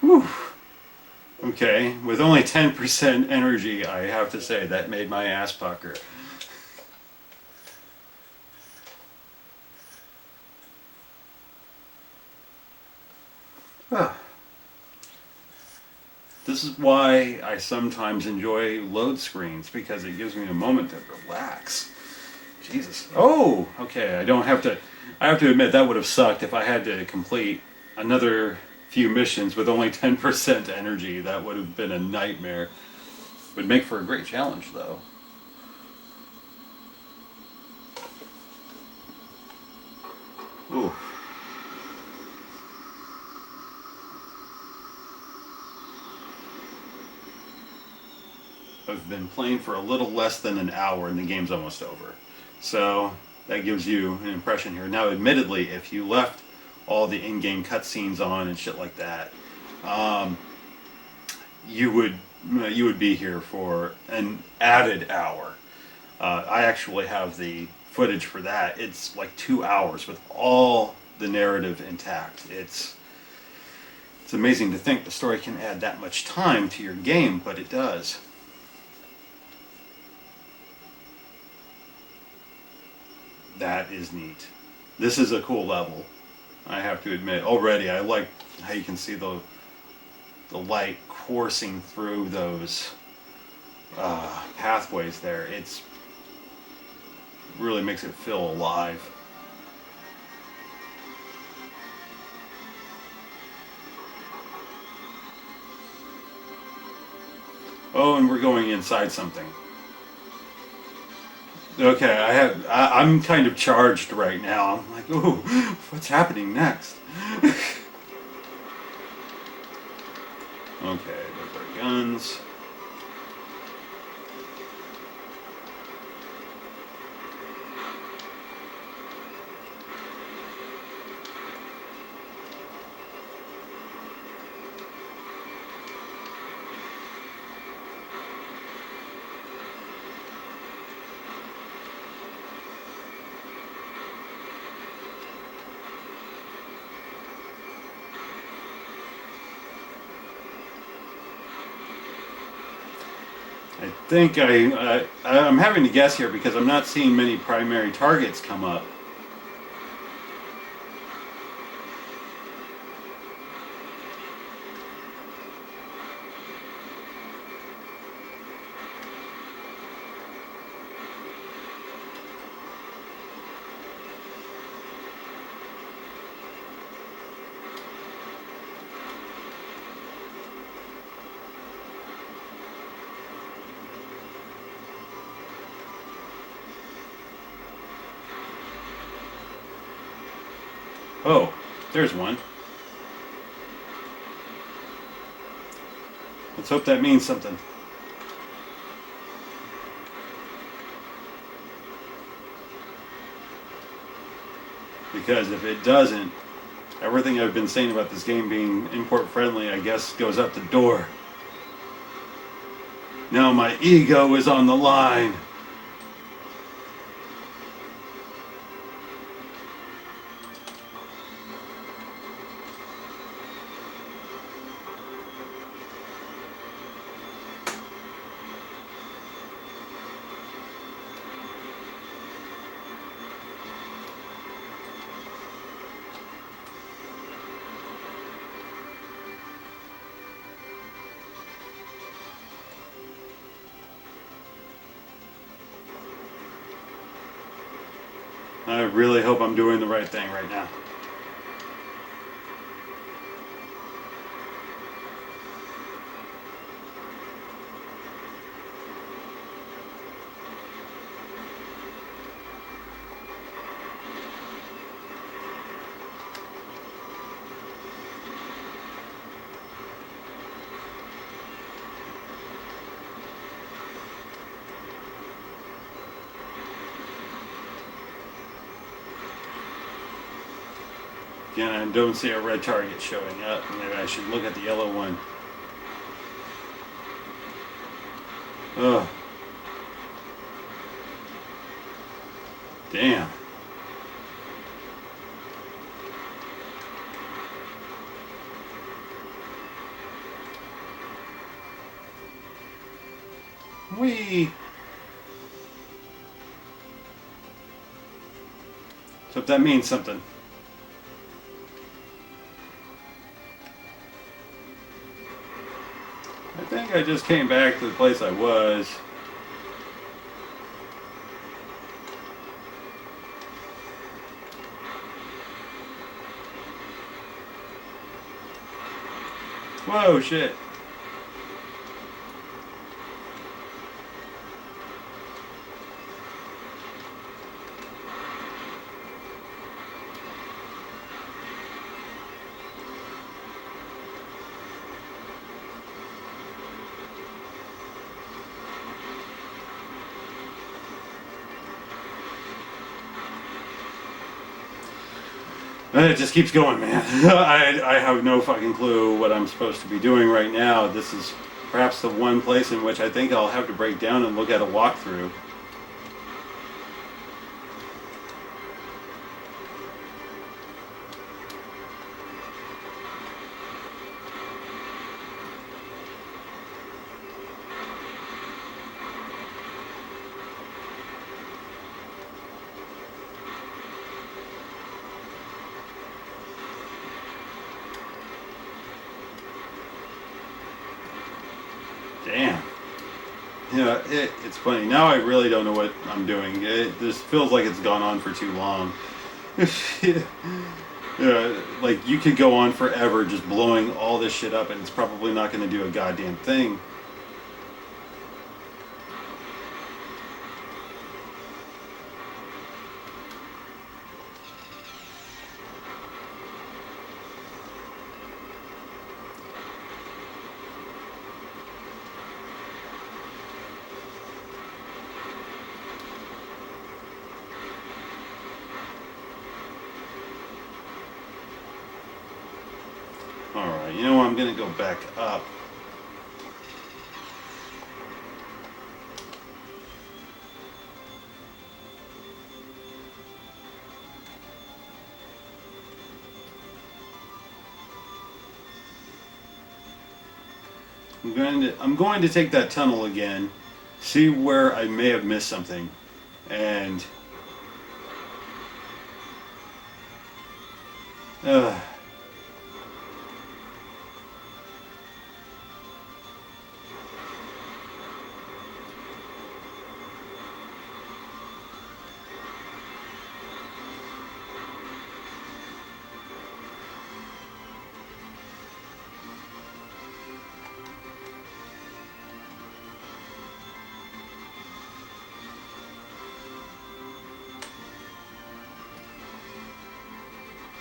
Whew. Okay, with only 10% energy, I have to say that made my ass pucker. This is why I sometimes enjoy load screens, because it gives me a moment to relax. Jesus. Oh, okay, I have to admit that would have sucked if I had to complete another few missions with only 10% energy. That would have been a nightmare. Would make for a great challenge though. Ooh. I've been playing for a little less than an hour and the game's almost over. So that gives you an impression here. Now admittedly, if you left all the in-game cutscenes on and shit like that, you would be here for an added hour. I actually have the footage for that. It's like 2 hours with all the narrative intact. It's amazing to think the story can add that much time to your game, but it does. That is neat. This is a cool level, I have to admit. Already, I like how you can see the light coursing through those pathways there. It's really makes it feel alive. Oh, and we're going inside something. Okay, I'm kind of charged right now. I'm like, ooh, what's happening next? Okay, those are guns. I think I'm having to guess here because I'm not seeing many primary targets come up. Oh, there's one. Let's hope that means something. Because if it doesn't, everything I've been saying about this game being import friendly, I guess, goes out the door. Now my ego is on the line. I really hope I'm doing the right thing right now. Again, I don't see a red target showing up. Maybe I should look at the yellow one. Ugh. Damn. Whee! So if that means something. I think I just came back to the place I was. Whoa, shit. And it just keeps going, man. I have no fucking clue what I'm supposed to be doing right now. This is perhaps the one place in which I think I'll have to break down and look at a walkthrough. Yeah, it's funny. Now I really don't know what I'm doing. This feels like it's gone on for too long. Yeah, like you could go on forever just blowing all this shit up and it's probably not going to do a goddamn thing. Alright, you know what? I'm going to go back up. I'm going to take that tunnel again, see where I may have missed something, and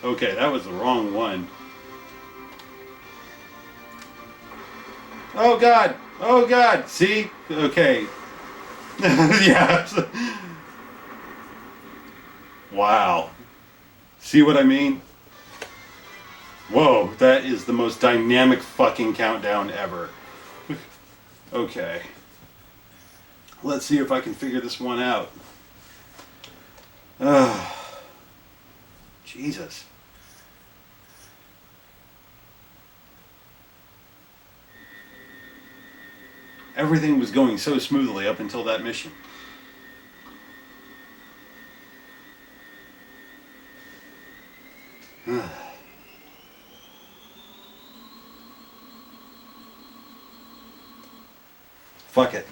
okay, that was the wrong one. Oh God! Oh God! See? Okay. Yeah. Wow. See what I mean? Whoa, that is the most dynamic fucking countdown ever. Okay. Let's see if I can figure this one out. Jesus. Everything was going so smoothly up until that mission. Fuck it.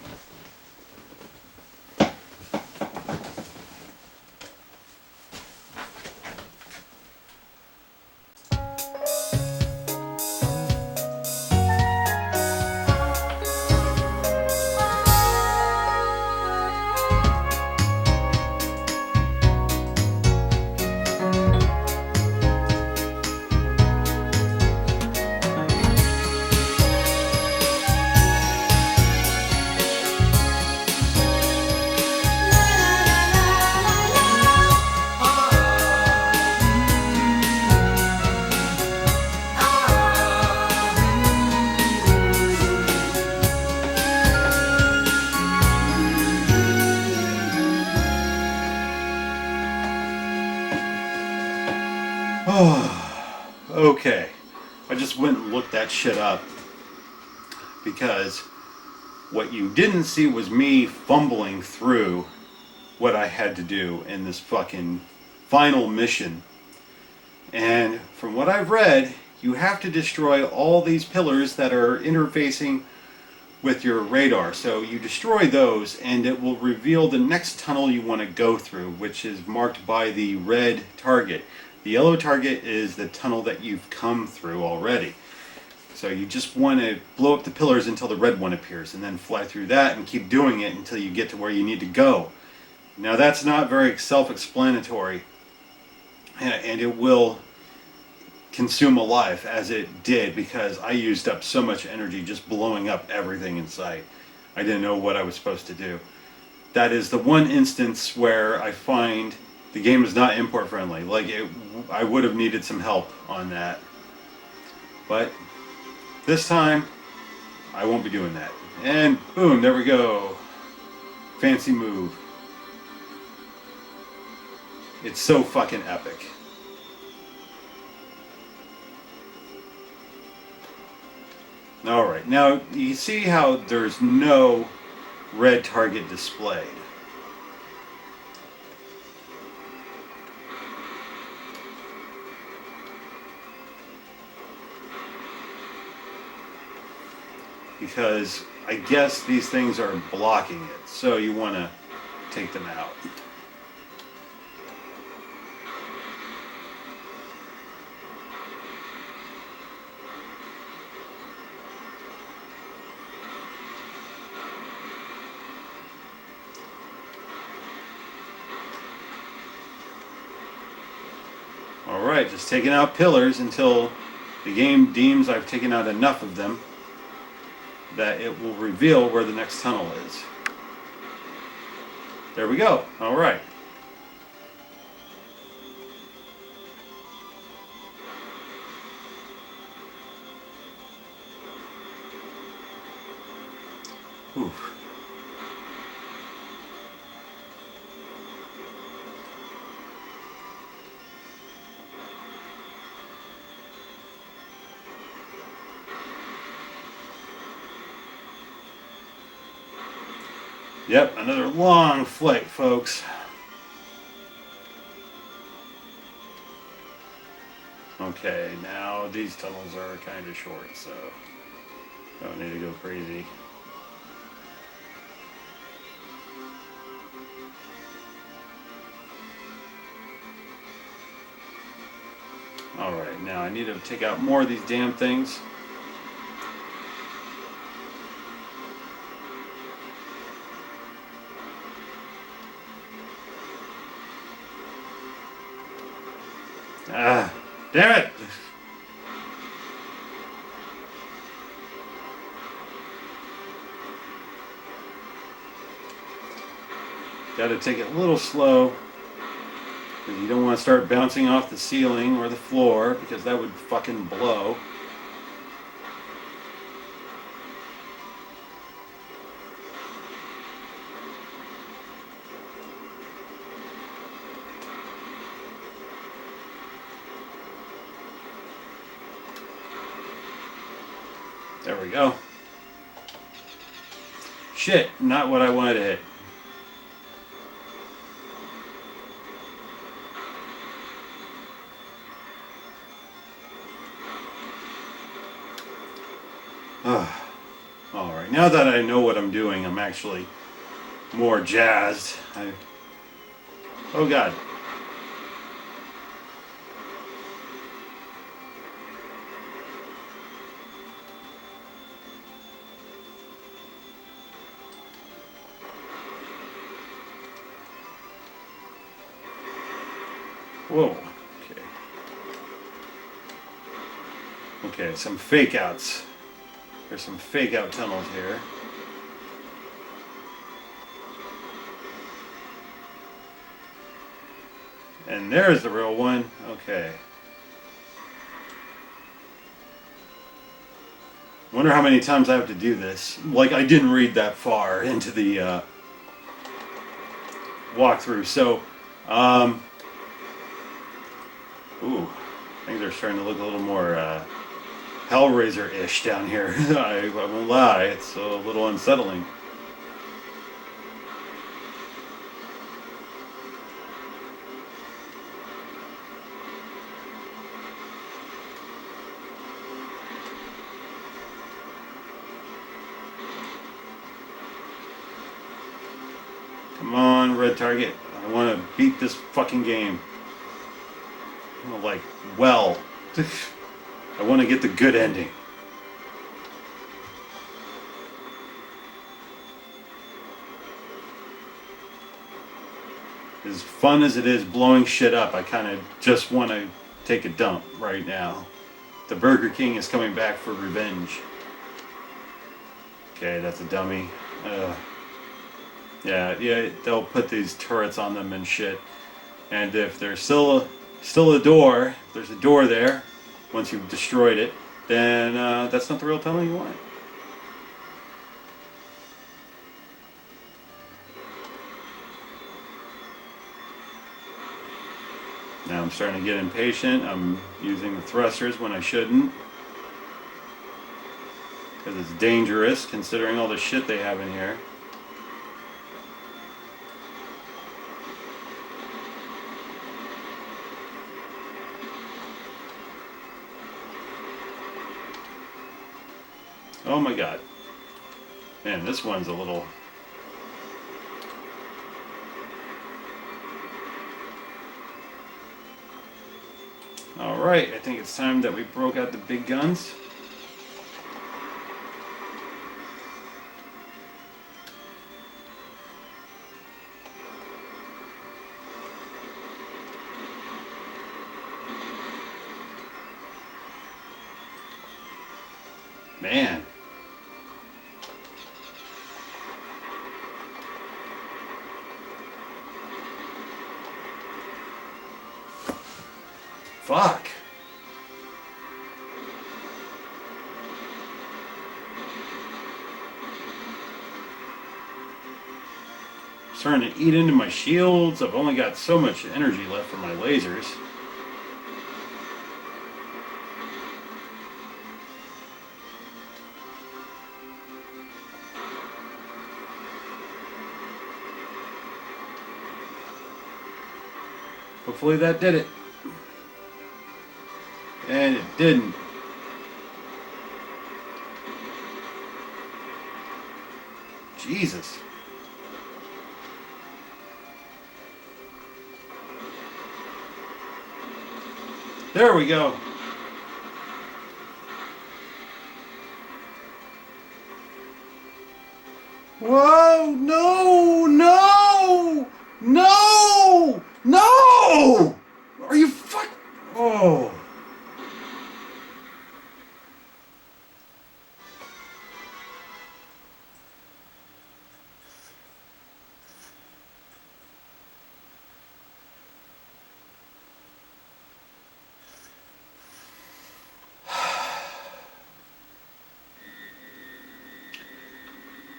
Okay, I just went and looked that shit up because what you didn't see was me fumbling through what I had to do in this fucking final mission. And from what I've read, you have to destroy all these pillars that are interfacing with your radar. So you destroy those and it will reveal the next tunnel you want to go through, which is marked by the red target. The yellow target is the tunnel that you've come through already. So you just want to blow up the pillars until the red one appears and then fly through that and keep doing it until you get to where you need to go. Now that's not very self-explanatory, and it will consume a life as it did because I used up so much energy just blowing up everything in sight. I didn't know what I was supposed to do. That is the one instance where I find the game is not import friendly. I would have needed some help on that. But this time, I won't be doing that. And boom, there we go. Fancy move. It's so fucking epic. Alright, now you see how there's no red target displayed. Because I guess these things are blocking it, so you want to take them out. Alright, just taking out pillars until the game deems I've taken out enough of them that it will reveal where the next tunnel is. There we go. Alright. Oof. Yep, another long flight, folks. Okay, now these tunnels are kind of short, so don't need to go crazy. Alright, now I need to take out more of these damn things. Ah, damn it! Gotta take it a little slow, because you don't want to start bouncing off the ceiling or the floor, because that would fucking blow. There we go. Shit, not what I wanted to hit. Alright, now that I know what I'm doing, I'm actually more jazzed. Oh god. Whoa. Okay. Okay, some fake outs. There's some fake out tunnels here. And there's the real one. Okay. Wonder how many times I have to do this. Like, I didn't read that far into the walkthrough. So, ooh, things are starting to look a little more Hellraiser-ish down here. I won't lie, it's a little unsettling. Come on, red target. I want to beat this fucking game. Like, well. I want to get the good ending. As fun as it is blowing shit up, I kind of just want to take a dump right now. The Burger King is coming back for revenge. Okay, that's a dummy. Yeah, they'll put these turrets on them and shit. And if there's still a door, if there's a door there, once you've destroyed it, then that's not the real tunnel you want. Now I'm starting to get impatient. I'm using the thrusters when I shouldn't. Because it's dangerous, considering all the shit they have in here. Oh my god. Man, this one's a little... Alright, I think it's time that we broke out the big guns. Man. Fuck. Starting to eat into my shields. I've only got so much energy left for my lasers. Hopefully that did it. And it didn't. Jesus. There we go. Whoa, no, no, no, no! Are you fuck? Oh.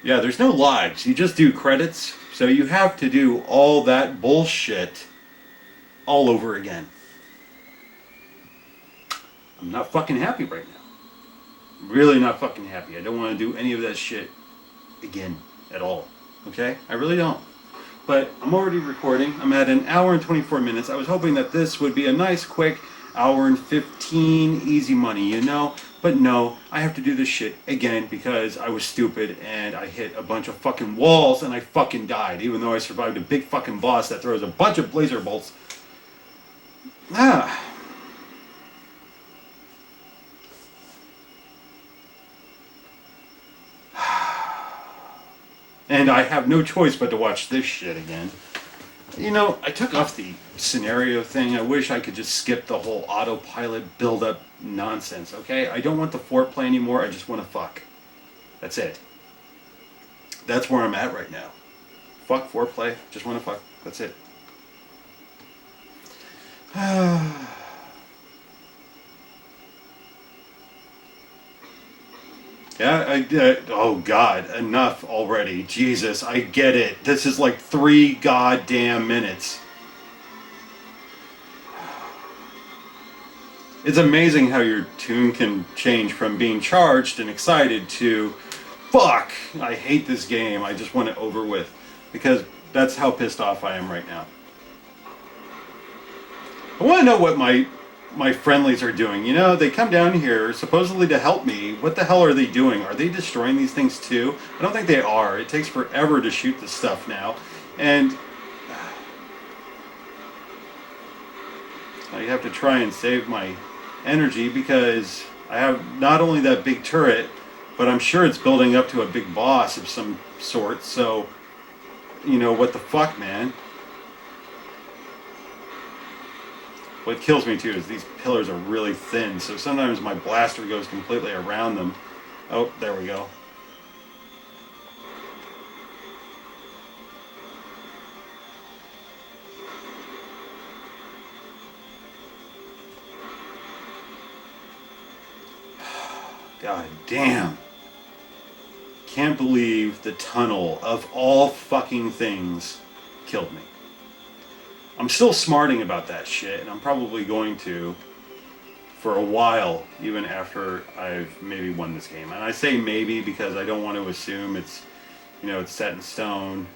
Yeah, there's no lives. You just do credits. So you have to do all that bullshit all over again. I'm not fucking happy right now. Really not fucking happy. I don't want to do any of that shit again at all. Okay? I really don't. But I'm already recording. I'm at an hour and 24 minutes. I was hoping that this would be a nice, quick hour and 15 easy money, you know? But no, I have to do this shit again because I was stupid and I hit a bunch of fucking walls and I fucking died, even though I survived a big fucking boss that throws a bunch of laser bolts. Ah. And I have no choice but to watch this shit again. You know, I took off the scenario thing. I wish I could just skip the whole autopilot build-up nonsense, okay? I don't want the foreplay anymore. I just want to fuck. That's it. That's where I'm at right now. Fuck foreplay. Just want to fuck. That's it. Yeah, oh God, enough already. Jesus, I get it. This is like 3 goddamn minutes. It's amazing how your tune can change from being charged and excited to, fuck, I hate this game, I just want it over with. Because that's how pissed off I am right now. I want to know what my friendlies are doing. You know, they come down here supposedly to help me. What the hell are they doing? Are they destroying these things too? I don't think they are. It takes forever to shoot this stuff now. And I have to try and save my energy because I have not only that big turret, but I'm sure it's building up to a big boss of some sort. So, you know, what the fuck, man? What kills me too is these pillars are really thin, so sometimes my blaster goes completely around them. Oh, there we go. God damn. Can't believe the tunnel of all fucking things killed me. I'm still smarting about that shit, and I'm probably going to for a while, even after I've maybe won this game. And I say maybe because I don't want to assume it's, you know, it's set in stone.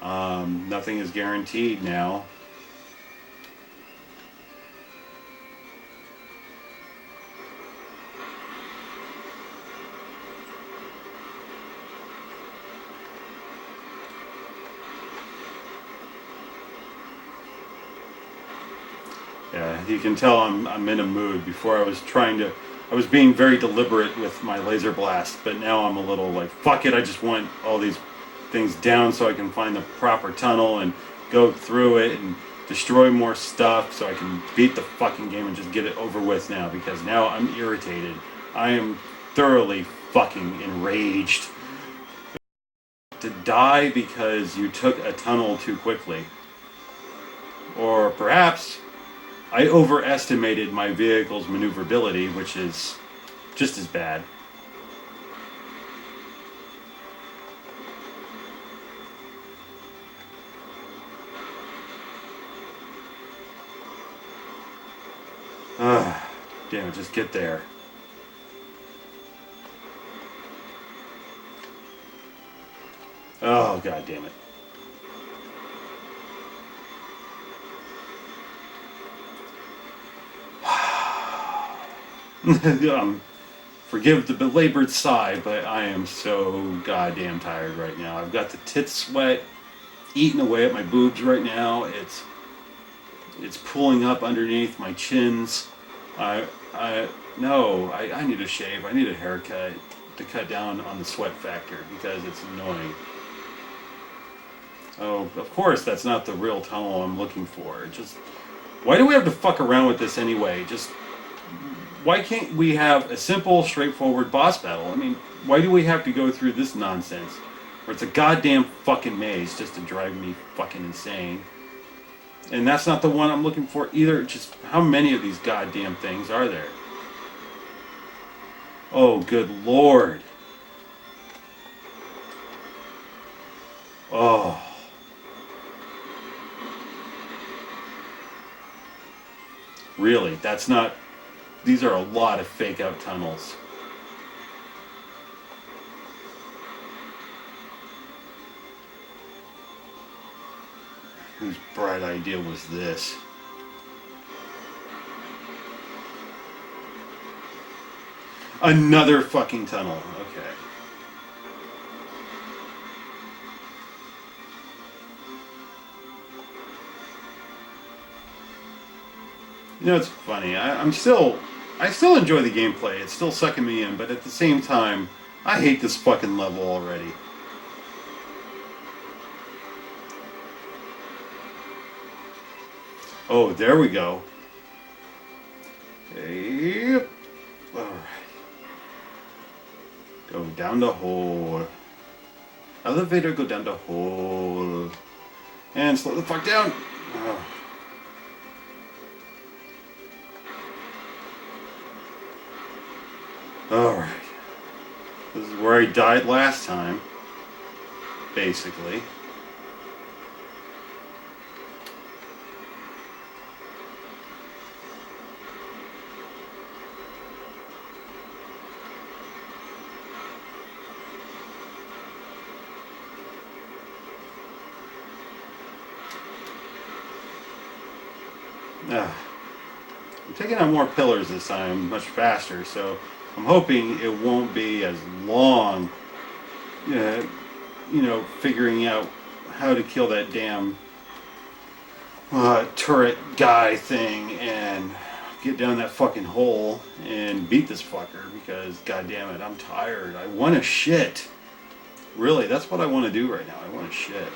Nothing is guaranteed now. Yeah, you can tell I'm in a mood. Before I was being very deliberate with my laser blast, but now I'm a little like, fuck it, I just want all these things down so I can find the proper tunnel and go through it and destroy more stuff so I can beat the fucking game and just get it over with now, because now I'm irritated. I am thoroughly fucking enraged. To die because you took a tunnel too quickly. Or perhaps I overestimated my vehicle's maneuverability, which is just as bad. Damn it, just get there. Oh, god damn it. Forgive the belabored sigh, but I am so goddamn tired right now. I've got the tit sweat eating away at my boobs right now. It's pulling up underneath my chins. I need a shave. I need a haircut to cut down on the sweat factor because it's annoying. Oh, of course, that's not the real tunnel I'm looking for. Why do we have to fuck around with this anyway? Why can't we have a simple, straightforward boss battle? I mean, why do we have to go through this nonsense? Where it's a goddamn fucking maze just to drive me fucking insane. And that's not the one I'm looking for either. Just how many of these goddamn things are there? Oh, good lord. Oh. Really, these are a lot of fake out tunnels. Whose bright idea was this? Another fucking tunnel. Okay. You know, it's funny. I still enjoy the gameplay. It's still sucking me in, but at the same time, I hate this fucking level already. Oh, there we go. Yep. Alright. Go down the hole. Elevator, go down the hole. And slow the fuck down. Oh. Alright. This is where I died last time. Basically. I'm taking out more pillars this time, much faster, so I'm hoping it won't be as long, figuring out how to kill that damn turret guy thing and get down that fucking hole and beat this fucker, because god damn it, I'm tired. I want to shit. Really, that's what I want to do right now. I want to shit.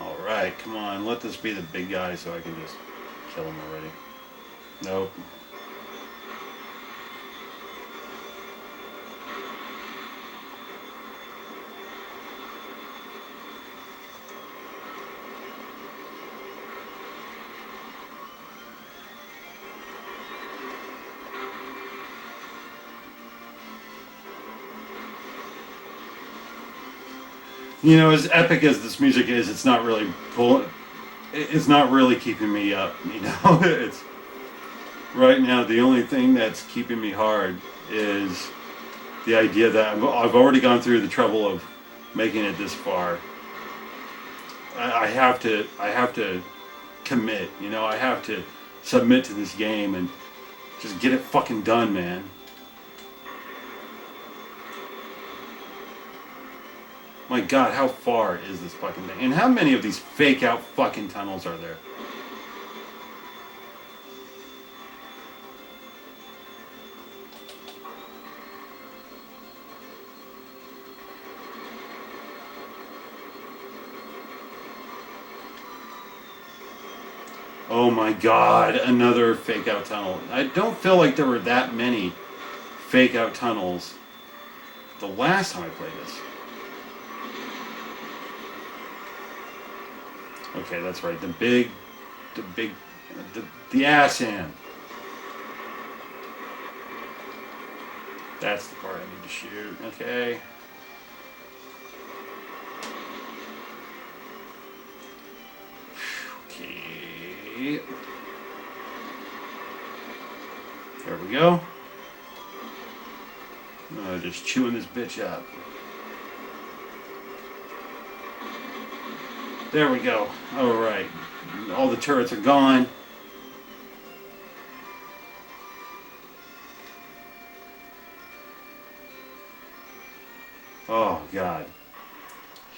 Alright, come on, let this be the big guy so I can just kill him already. Nope. You know, as epic as this music is, it's not really it's not really keeping me up, you know. It's right now the only thing that's keeping me hard is the idea that I've already gone through the trouble of making it this far. I have to commit, you know. I have to submit to this game and just get it fucking done, man. My God, how far is this fucking thing? And how many of these fake out fucking tunnels are there? Oh my God, another fake out tunnel. I don't feel like there were that many fake out tunnels the last time I played this. Okay, that's right. The ass hand. That's the part I need to shoot. Okay. Okay. There we go. Just chewing this bitch up. There we go. Alright. All the turrets are gone. Oh, God.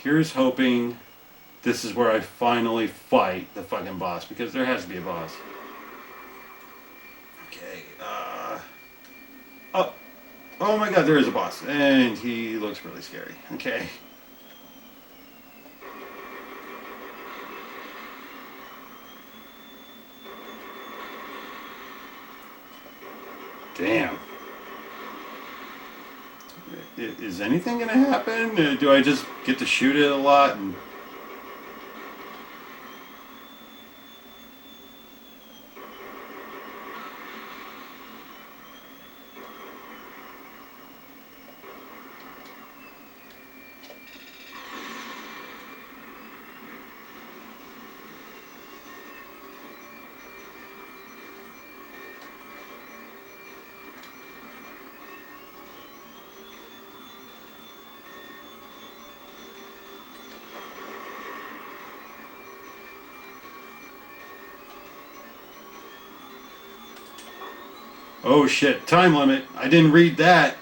Here's hoping this is where I finally fight the fucking boss, because there has to be a boss. Okay, oh my God, there is a boss, and he looks really scary. Okay. Damn. Is anything gonna happen? Do I just get to shoot it a lot and... Oh shit, time limit. I didn't read that.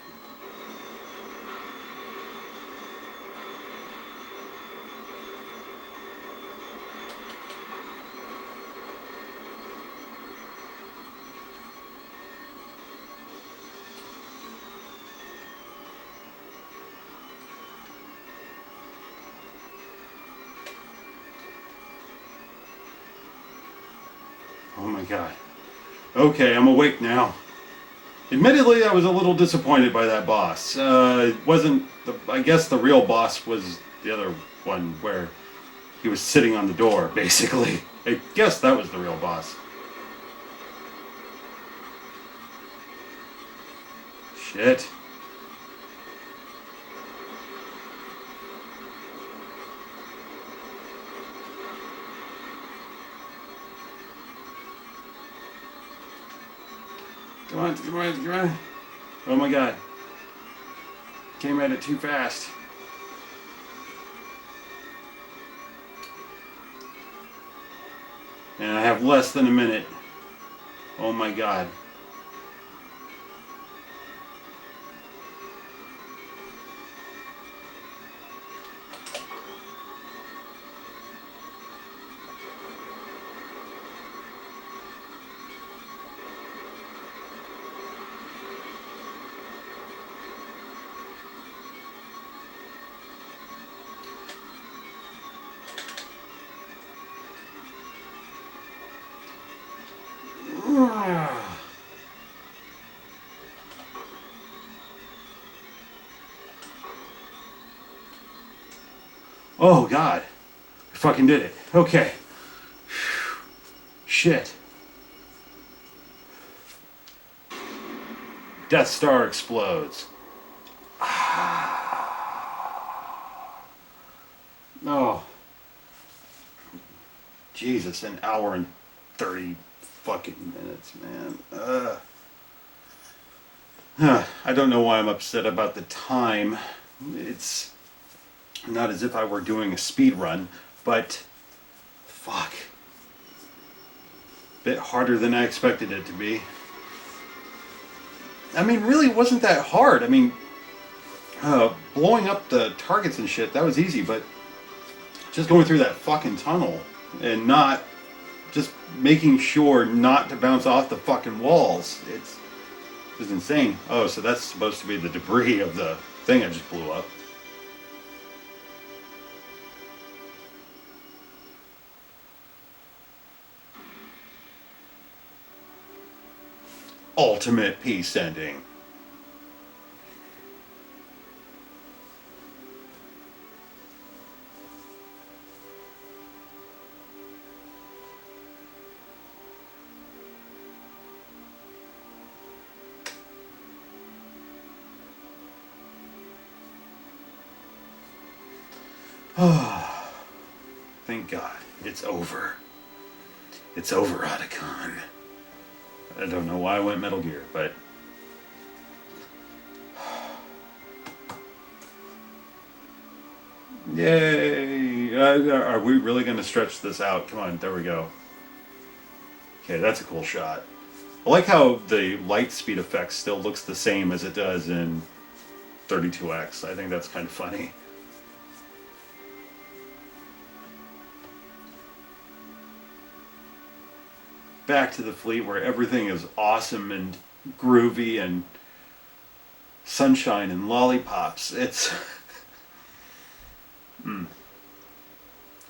Oh my God. Okay, I'm awake now. Admittedly, I was a little disappointed by that boss. It wasn't the, I guess the real boss was the other one where he was sitting on the door, basically. I guess that was the real boss. Shit. Come on, come on, come on. Oh my God. Came at it too fast. And I have less than a minute. Oh my God. Oh God, I fucking did it. Okay. Shit. Death Star explodes. Oh. Jesus, an hour and 30 fucking minutes, man. I don't know why I'm upset about the time. It's not as if I were doing a speed run, but fuck. Bit harder than I expected it to be. I mean, really, it wasn't that hard. I mean, blowing up the targets and shit, that was easy, but just going through that fucking tunnel and not just making sure not to bounce off the fucking walls, it's just insane. Oh, so that's supposed to be the debris of the thing I just blew up. Ultimate peace ending. Thank God, it's over. It's over, Otacon. I don't know why I went Metal Gear, but... Yay! Are we really going to stretch this out? Come on, there we go. Okay, that's a cool shot. I like how the light speed effect still looks the same as it does in 32X. I think that's kind of funny. Back to the fleet where everything is awesome and groovy and sunshine and lollipops. It's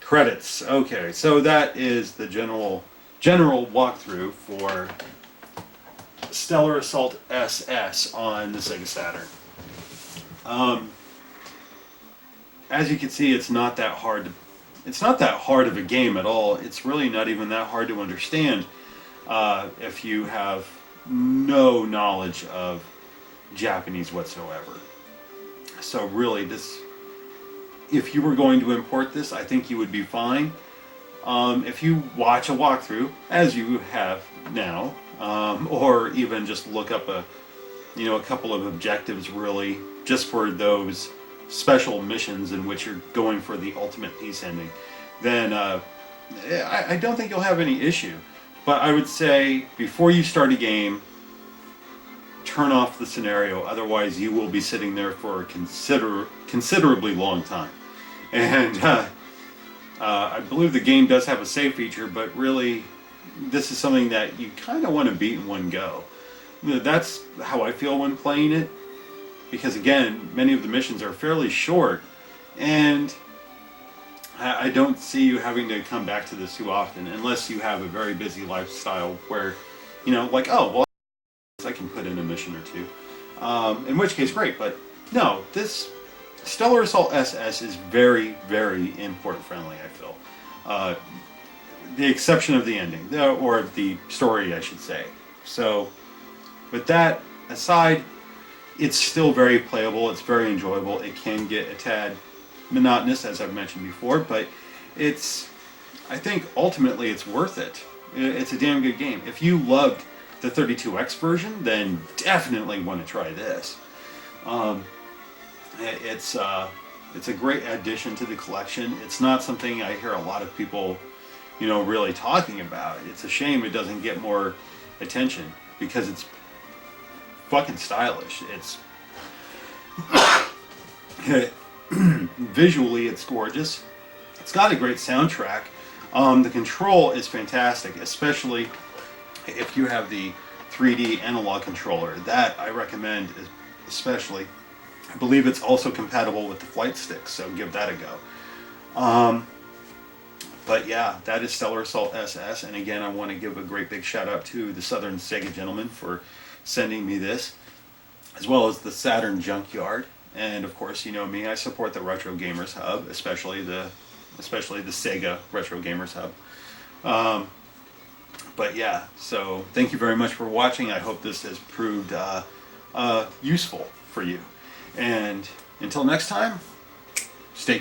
credits. Okay, so that is the general walkthrough for Stellar Assault SS on the Sega Saturn. As you can see, it's not that hard. It's not that hard of a game at all. It's really not even that hard to understand. If you have no knowledge of Japanese whatsoever. So really, if you were going to import this, I think you would be fine. If you watch a walkthrough, as you have now, or even just look up a couple of objectives really, just for those special missions in which you're going for the ultimate peace ending, then I don't think you'll have any issue. But I would say, before you start a game, turn off the scenario, otherwise you will be sitting there for a considerably long time. And I believe the game does have a save feature, but really, this is something that you kind of want to beat in one go. That's how I feel when playing it, because again, many of the missions are fairly short, and I don't see you having to come back to this too often, unless you have a very busy lifestyle where, like, oh, well, I can put in a mission or two. In which case, great, but no, this Stellar Assault SS is very, very import friendly, I feel. The exception of the ending, or the story, I should say. So, with that aside, it's still very playable, it's very enjoyable. It can get a tad monotonous, as I've mentioned before, but I think ultimately it's worth it. It's a damn good game. If you loved the 32X version, then definitely want to try this. It's a great addition to the collection. It's not something I hear a lot of people, really talking about. It's a shame it doesn't get more attention, because it's fucking stylish. It's visually, it's gorgeous. It's got a great soundtrack. The control is fantastic, especially if you have the 3D analog controller. That I recommend, especially. I believe it's also compatible with the flight stick, so give that a go. But yeah, that is Stellar Assault SS, and again, I want to give a great big shout out to the Southern Sega gentleman for sending me this, as well as the Saturn Junkyard. And of course, you know me, I support the Retro Gamers Hub, especially the Sega Retro Gamers Hub. But yeah, so thank you very much for watching. I hope this has proved useful for you. And until next time, stay